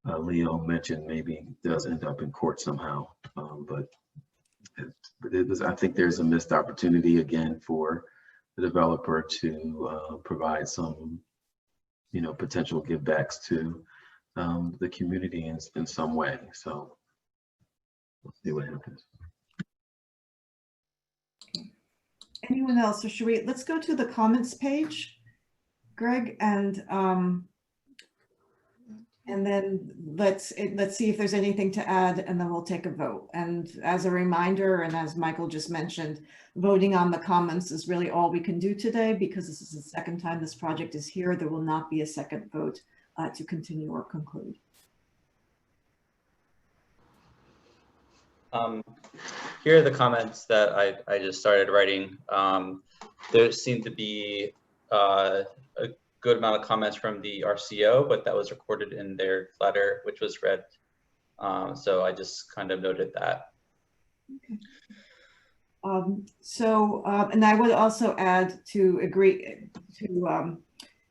Leo mentioned, maybe does end up in court somehow. But I think there's a missed opportunity again for the developer to provide some, you know, potential givebacks to the community in some way. So we'll see what happens. Anyone else, or should let's go to the comments page, Greg, and then let's see if there's anything to add, and then we'll take a vote. And as a reminder, and as Michael just mentioned, voting on the comments is really all we can do today, because this is the second time this project is here. There will not be a second vote to continue or conclude. Here are the comments that I just started writing. There seemed to be a good amount of comments from the RCO, but that was recorded in their letter, which was read. So I just kind of noted that. Okay. And I would also add to agree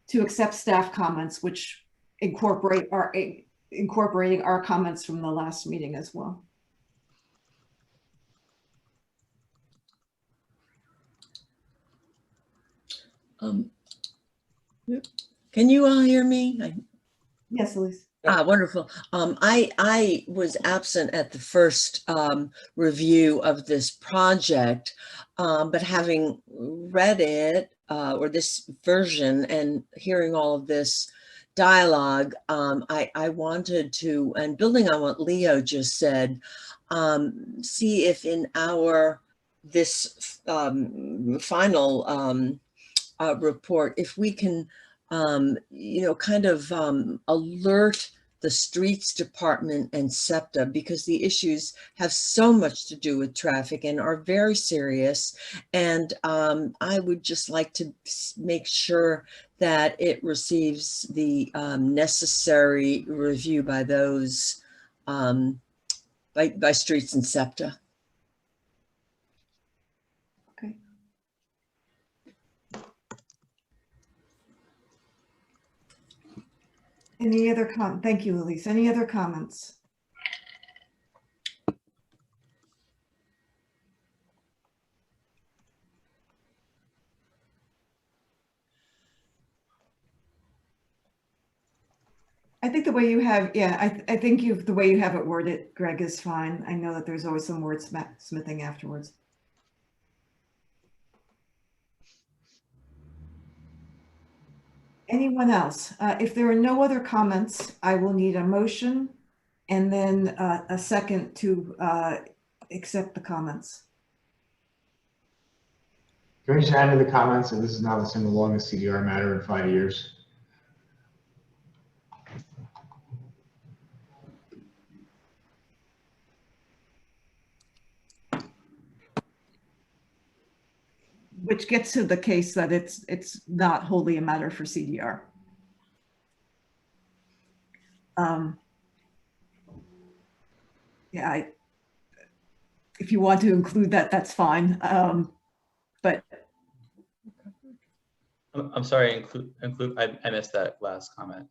to accept staff comments, which incorporating our comments from the last meeting as well. Can you all hear me? Yes, Elise. Wonderful. I was absent at the first review of this project, but having read it or this version and hearing all of this dialogue, I wanted to, and building on what Leo just said, see if in this final report, if we can kind of alert the streets department and SEPTA, because the issues have so much to do with traffic and are very serious. And I would just like to make sure that it receives the necessary review by those, by streets and SEPTA. Any other thank you, Elise. Any other comments? I think the way you have, yeah, I think the way you have it worded, Greg, is fine. I know that there's always some wordsmithing afterwards. Anyone else? If there are no other comments, I will need a motion and then a second to accept the comments. Can I just add to the comments that this is now the single longest CDR matter in 5 years? Which gets to the case that it's not wholly a matter for CDR. Yeah, if you want to include that, that's fine. But I'm sorry, I missed that last comment.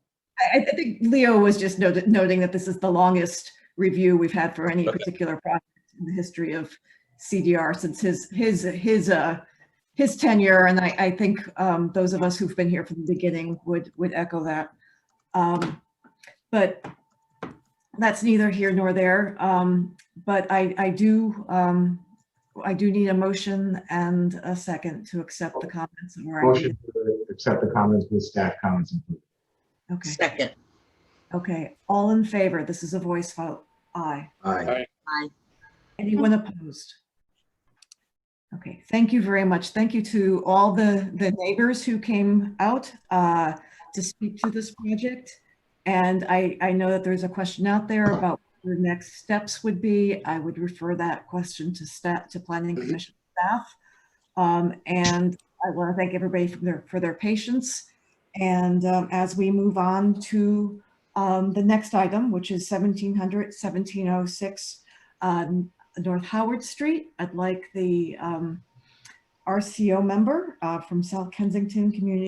I think Leo was just noting that this is the longest review we've had for any particular project in the history of CDR since his tenure, and I think those of us who've been here from the beginning would echo that. But that's neither here nor there. But I do need a motion and a second to accept the comments. Motion to accept the comments with staff comments included. Okay. Second. Okay. All in favor? This is a voice vote. Aye. Aye. Aye. Anyone opposed? Okay, thank you very much. Thank you to all the neighbors who came out to speak to this project. And I know that there's a question out there about what the next steps would be. I would refer that question to Planning Commission staff. And I want to thank everybody for their patience. And as we move on to the next item, which is 1706 North Howard Street, I'd like the RCO member from South Kensington Community